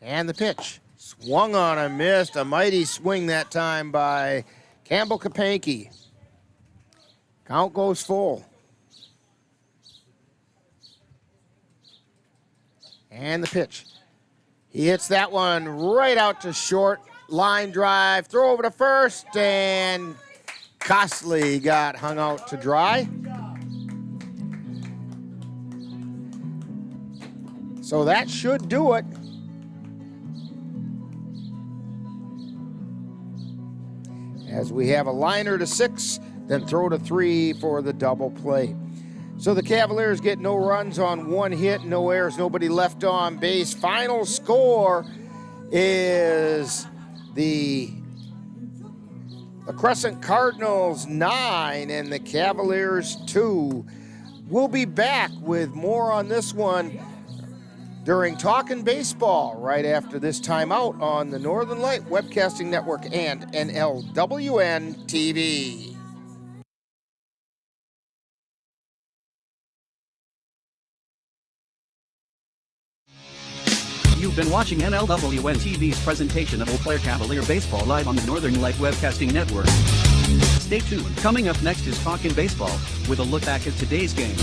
And the pitch. Swung on and missed. A mighty swing that time by Campbell Kapanke. Count goes full. And the pitch. He hits that one right out to short. Line drive. Throw over to first. And Costley got hung out to dry. So that should do it. As we have a liner to 6, then throw to 3 for the double play. So the Cavaliers get no runs on 1 hit, no errors, nobody left on base. Final score is the LaCrescent Cardinals 9 and the Cavaliers 2. We'll be back with more on this one during Talkin' Baseball right after this timeout on the Northern Light Webcasting Network and NLWN-TV. You've been watching NLWN-TV's presentation of Eau Claire Cavalier Baseball live on the Northern Light Webcasting Network. Stay tuned. Coming up next is Talkin' Baseball, with a look back at today's game.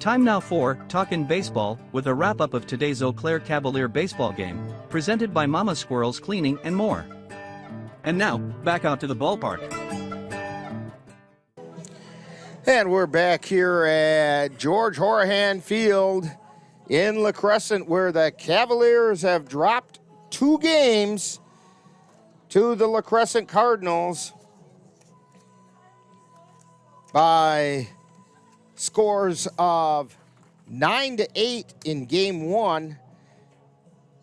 Time now for Talkin' Baseball, with a wrap-up of today's Eau Claire Cavalier baseball game, presented by Mama Squirrel's Cleaning and more. And now, back out to the ballpark. And we're back here at George Horahan Field in LaCrescent, where the Cavaliers have dropped 2 games to the LaCrescent Cardinals by scores of 9-8 in game 1,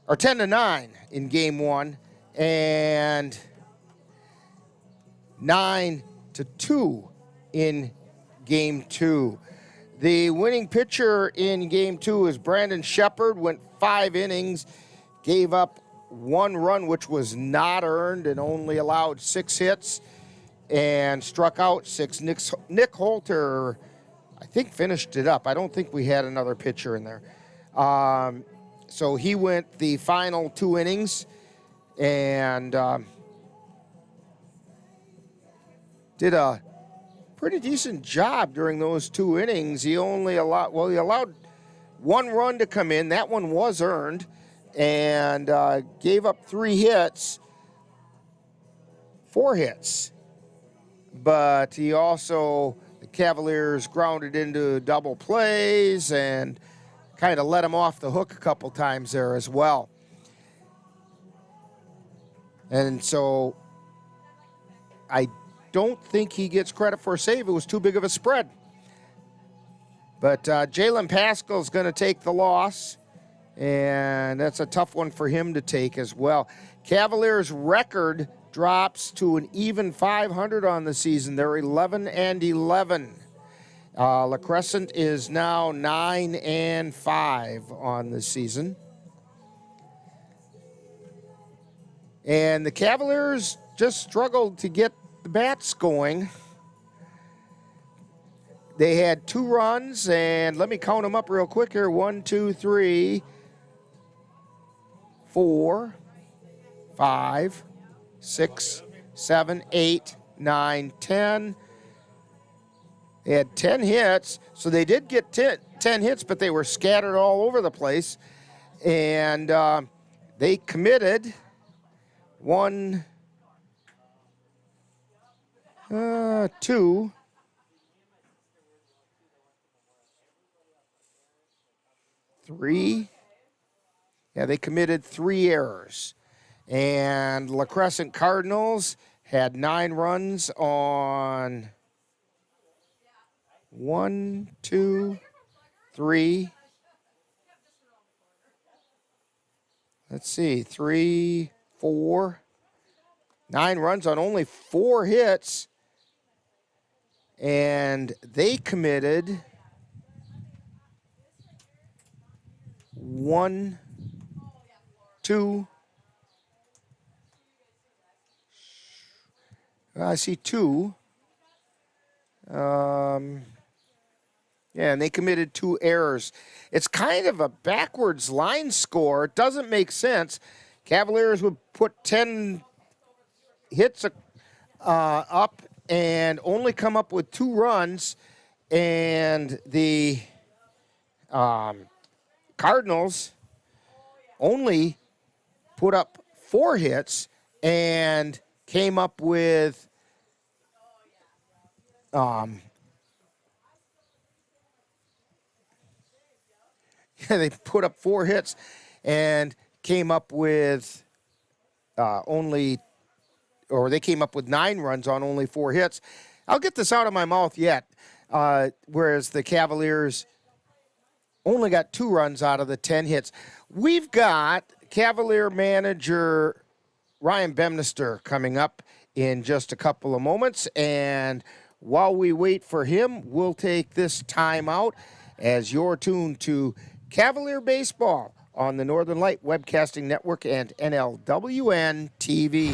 or 10-9 in game 1, and 9-2 in game 2. The winning pitcher in game 2 is Brandon Shepard, went 5 innings, gave up 1 run, which was not earned, and only allowed 6 hits, and struck out 6. Nick Holter, I think, finished it up. I don't think we had another pitcher in there. So he went the final 2 innings and did a pretty decent job during those 2 innings. He only allowed 1 run to come in. That one was earned, and gave up 3 hits, 4 hits. But he also, the Cavaliers grounded into double plays and kind of let him off the hook a couple times there as well. And so I don't think he gets credit for a save. It was too big of a spread. But Jalen Pascal's going to take the loss, and that's a tough one for him to take as well. Cavaliers' record drops to an even 500 on the season. They're 11-11. LaCrescent is now 9-5 on the season. And the Cavaliers just struggled to get the bats going. They had 2 runs, and let me count them up real quick here. 1, 2, 3, 4, 5, 6, 7, 8, 9, 10. They had 10 hits, so they did get 10 hits, but they were scattered all over the place. And they committed 1, 2, 3. Yeah, they committed 3 errors. And LaCrescent Cardinals had 9 runs on 1, 2, 3. Let's see, 3, 4. 9 runs on only 4 hits. And they committed 1, 2. I see 2. Yeah, and they committed 2 errors. It's kind of a backwards line score. It doesn't make sense. Cavaliers would put 10 hits up and only come up with 2 runs, and the Cardinals only put up 4 hits and came up with they put up 4 hits and came up with they came up with 9 runs on only 4 hits. I'll get this out of my mouth yet, whereas the Cavaliers only got 2 runs out of the 10 hits. We've got Cavalier manager Ryan Bemnister coming up in just a couple of moments, and while we wait for him, we'll take this time out as you're tuned to Cavalier Baseball on the Northern Light Webcasting Network and NLWN-TV.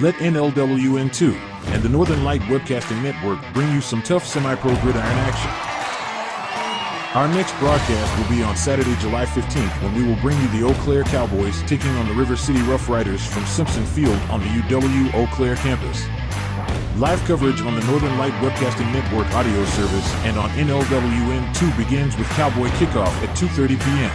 Let NLWN-2 and the Northern Light Webcasting Network bring you some tough semi-pro gridiron action. Our next broadcast will be on Saturday, July 15th, when we will bring you the Eau Claire Cavaliers taking on the River City Rough Riders from Simpson Field on the UW Eau Claire campus. Live coverage on the Northern Light Webcasting Network audio service and on NLWN-2 begins with Cowboy Kickoff at 2:30 p.m.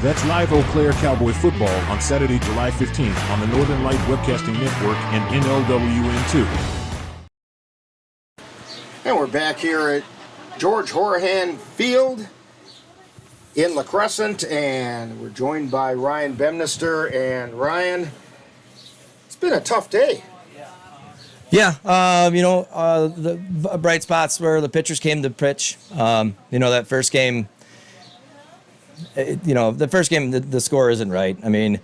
That's live Eau Claire Cowboy football on Saturday, July 15th on the Northern Light Webcasting Network and NLWN-2. And we're back here at George Horahan Field in LaCrescent, and we're joined by Ryan Bemnister. And Ryan, it's been a tough day. Yeah, the bright spots where the pitchers came to pitch. That first game, the score isn't right. I mean,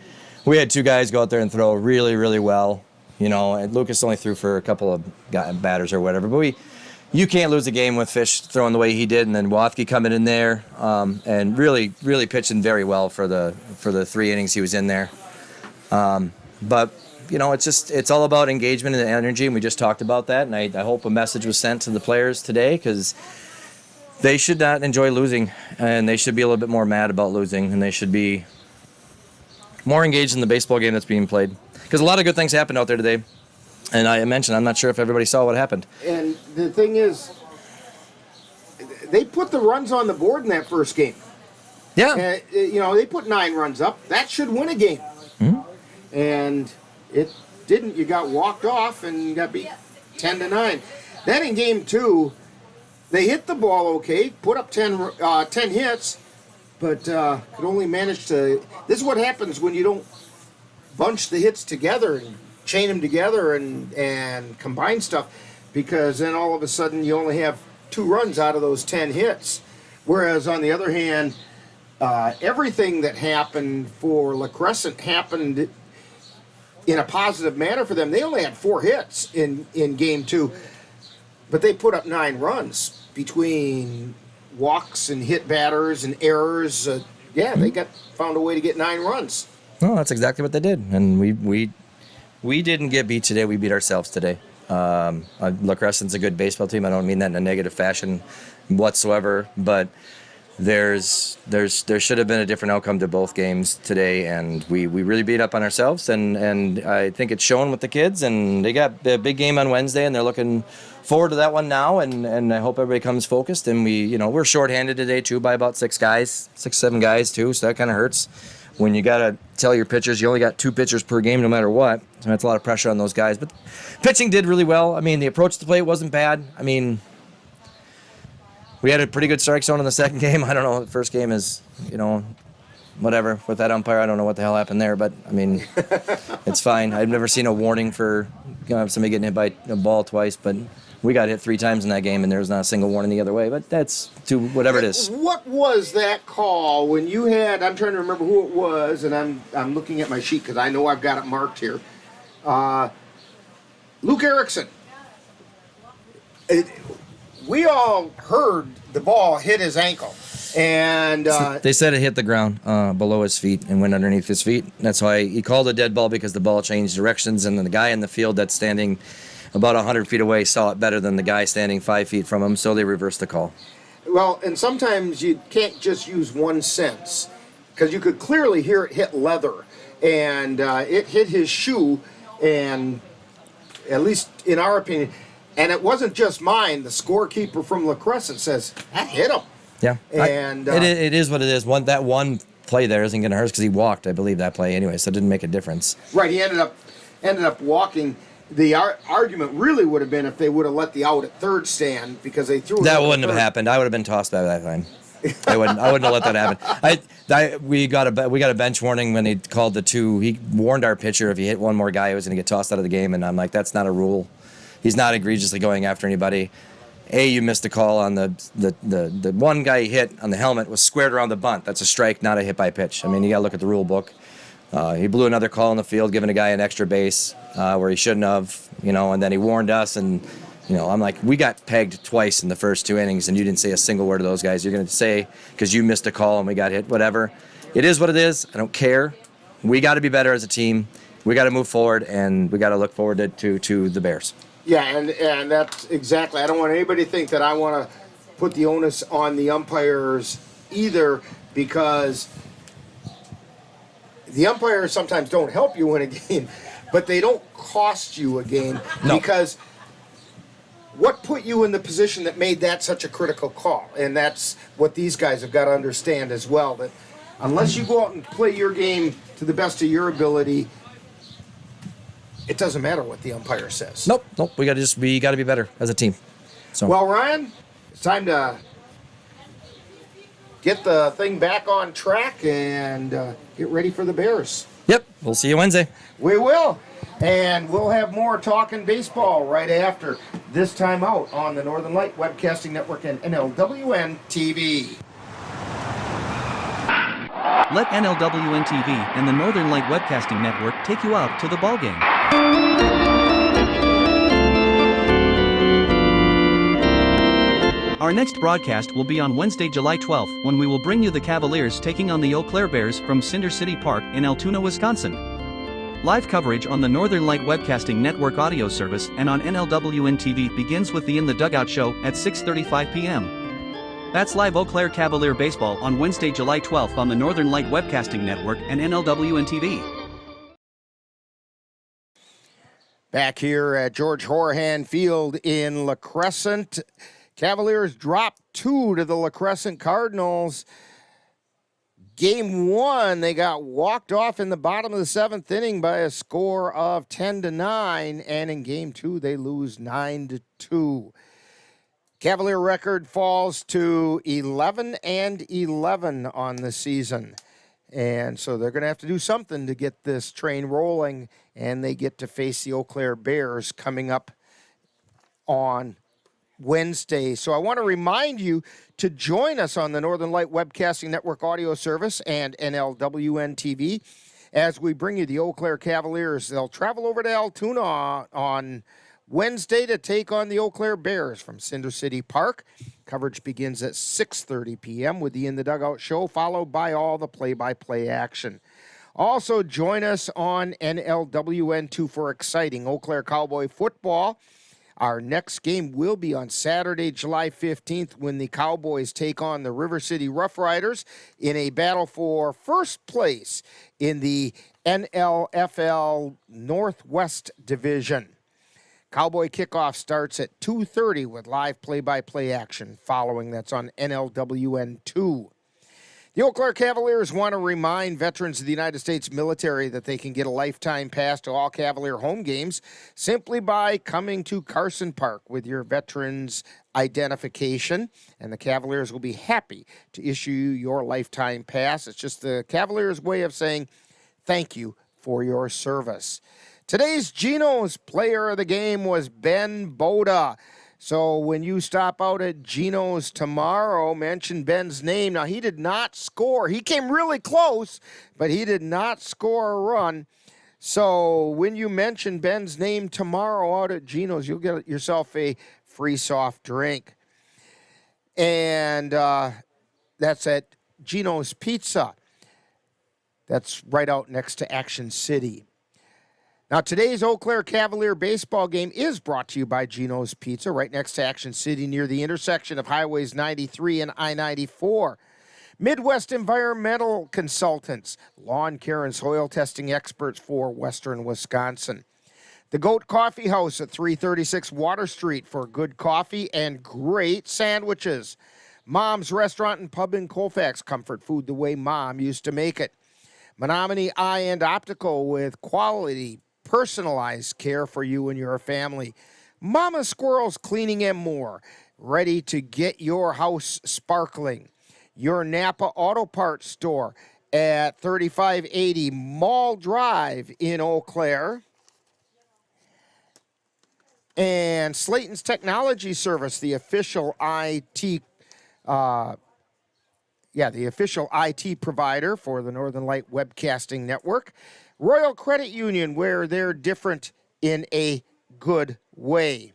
we had 2 guys go out there and throw really, really well. And Lucas only threw for a couple of batters or whatever. But you can't lose a game with Fish throwing the way he did, and then Wathke coming in there and really, really pitching very well for the 3 innings he was in there. But it's all about engagement and energy, and we just talked about that. And I hope a message was sent to the players today, because they should not enjoy losing, and they should be a little bit more mad about losing, and they should be more engaged in the baseball game that's being played. Because a lot of good things happened out there today. And I mentioned, I'm not sure if everybody saw what happened. And the thing is, they put the runs on the board in that first game. Yeah. They put 9 runs up. That should win a game. Mm-hmm. And it didn't. You got walked off and got beat 10-9. Then in game 2, they hit the ball okay, put up 10 hits, but could only manage to... This is what happens when you don't bunch the hits together and chain them together and combine stuff, because then all of a sudden you only have 2 runs out of those 10 hits. Whereas on the other hand, everything that happened for LaCrescent happened in a positive manner for them. They only had 4 hits in game 2, but they put up 9 runs between walks and hit batters and errors. They found a way to get 9 runs. No, that's exactly what they did, and we didn't get beat today. We beat ourselves today. LaCrescent's a good baseball team. I don't mean that in a negative fashion whatsoever, but there should have been a different outcome to both games today, and we really beat up on ourselves, and I think it's shown with the kids, and they got a big game on Wednesday, and they're looking forward to that one now, and I hope everybody comes focused, and we're shorthanded today too by about 6, 7 guys too, so that kind of hurts. When you got to tell your pitchers you only got 2 pitchers per game no matter what, so that's a lot of pressure on those guys. But pitching did really well. I mean, the approach to the plate wasn't bad. I mean, we had a pretty good strike zone in the second game. I don't know. The first game is, whatever. With that umpire, I don't know what the hell happened there, but, I mean, it's fine. I've never seen a warning for somebody getting hit by a ball twice, but we got hit 3 times in that game, and there was not a single warning the other way, but that's to whatever it is. What was that call when you had, I'm trying to remember who it was, and I'm looking at my sheet because I know I've got it marked here. Luke Erickson. We all heard the ball hit his ankle, and they said it hit the ground below his feet and went underneath his feet. That's why he called a dead ball, because the ball changed directions, and then the guy in the field that's standing about 100 feet away saw it better than the guy standing 5 feet from him, so they reversed the call. Well, and sometimes you can't just use one sense, because you could clearly hear it hit leather, and it hit his shoe, and at least in our opinion, and it wasn't just mine, the scorekeeper from LaCrescent says, that hit him. Yeah, and it is what it is. That one play there isn't going to hurt because he walked, I believe, that play anyway, so it didn't make a difference. Right, he ended up walking. The argument really would have been if they would have let the out at third stand, because they threw it. That wouldn't have happened. I would have been tossed by that time. I wouldn't have let that happen. We got a bench warning when he called the 2. He warned our pitcher if he hit one more guy, he was going to get tossed out of the game, and I'm like, that's not a rule. He's not egregiously going after anybody. You missed a call on the one guy he hit on the helmet was squared around the bunt. That's a strike, not a hit by pitch. I mean, you got to look at the rule book. He blew another call in the field, giving a guy an extra base where he shouldn't have, and then he warned us, and I'm like, we got pegged twice in the first 2 innings, and you didn't say a single word to those guys. You're going to say because you missed a call and we got hit, whatever. It is what it is. I don't care. We got to be better as a team. We got to move forward, and we got to look forward to the Bears. Yeah, and that's exactly. I don't want anybody to think that I want to put the onus on the umpires either, because the umpires sometimes don't help you win a game, but they don't cost you a game. No. Because what put you in the position that made that such a critical call? And that's what these guys have got to understand as well, that unless you go out and play your game to the best of your ability, it doesn't matter what the umpire says. Nope. We got to be better as a team. So. Well, Ryan, it's time to get the thing back on track and get ready for the Bears. Yep. We'll see you Wednesday. We will. And we'll have more talking baseball right after this time out on the Northern Light Webcasting Network and NLWN-TV. Let NLWN-TV and the Northern Light Webcasting Network take you out to the ballgame. Our next broadcast will be on Wednesday, July 12th, when we will bring you the Cavaliers taking on the Eau Claire Bears from Cinder City Park in Altoona, Wisconsin. Live coverage on the Northern Light Webcasting Network audio service and on NLWN-TV begins with the In the Dugout show at 6:35 p.m. That's live Eau Claire Cavalier baseball on Wednesday, July 12th on the Northern Light Webcasting Network and NLWN-TV. Back here at George Horahan Field in LaCrescent, Cavaliers drop 2 to the LaCrescent Cardinals. Game 1, they got walked off in the bottom of the 7th inning by a score of 10-9, and in Game 2, they lose 9-2. Cavalier record falls to 11-11 on the season. And so they're going to have to do something to get this train rolling, and they get to face the Eau Claire Bears coming up on Wednesday. So I want to remind you to join us on the Northern Light Webcasting Network audio service and NLWN-TV as we bring you the Eau Claire Cavaliers. They'll travel over to Altoona on Wednesday to take on the Eau Claire Bears from Cinder City Park. Coverage begins at 6:30 p.m. with the In the Dugout show, followed by all the play-by-play action. Also, join us on NLWN2 for exciting Eau Claire Cowboy football. Our next game will be on Saturday, July 15th, when the Cowboys take on the River City Rough Riders in a battle for first place in the NLFL Northwest Division. Cowboy kickoff starts at 2:30 with live play-by-play action following. That's on NLWN2. The Eau Claire Cavaliers want to remind veterans of the United States military that they can get a lifetime pass to all Cavalier home games simply by coming to Carson Park with your veterans identification, and the Cavaliers will be happy to issue you your lifetime pass. It's just the Cavaliers' way of saying thank you for your service. Today's Geno's player of the game was Ben Boda. So when you stop out at Geno's tomorrow, mention Ben's name. Now, he did not score. He came really close, but he did not score a run. So when you mention Ben's name tomorrow out at Geno's, you'll get yourself a free soft drink. And that's at Geno's Pizza. That's right out next to Action City. Now, today's Eau Claire Cavalier baseball game is brought to you by Geno's Pizza, right next to Action City near the intersection of Highways 93 and I-94. Midwest Environmental Consultants, lawn care and soil testing experts for Western Wisconsin. The Goat Coffee House at 336 Water Street for good coffee and great sandwiches. Mom's Restaurant and Pub in Colfax, comfort food the way Mom used to make it. Menominee Eye and Optical with quality, personalized care for you and your family. Mama Squirrel's Cleaning and More, ready to get your house sparkling. Your Napa Auto Parts store at 3580 Mall Drive in Eau Claire. And Slayton's Technology Service, the official IT provider for the Northern Light Webcasting Network. Royal Credit Union, where they're different in a good way.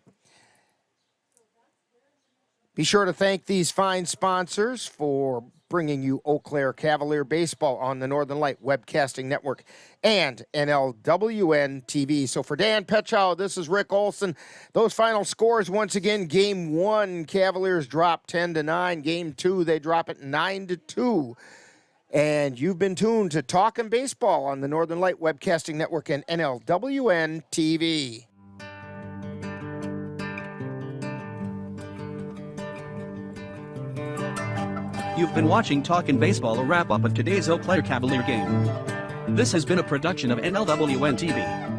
Be sure to thank these fine sponsors for bringing you Eau Claire Cavalier baseball on the Northern Light Webcasting Network and NLWN-TV. So for Dan Petchow, this is Rick Olson. Those final scores, once again, Game 1, Cavaliers drop 10-9. Game 2, they drop it 9-2. And you've been tuned to Talkin' Baseball on the Northern Light Webcasting Network and NLWN-TV. You've been watching Talkin' Baseball, a wrap-up of today's Eau Claire Cavalier game. This has been a production of NLWN-TV.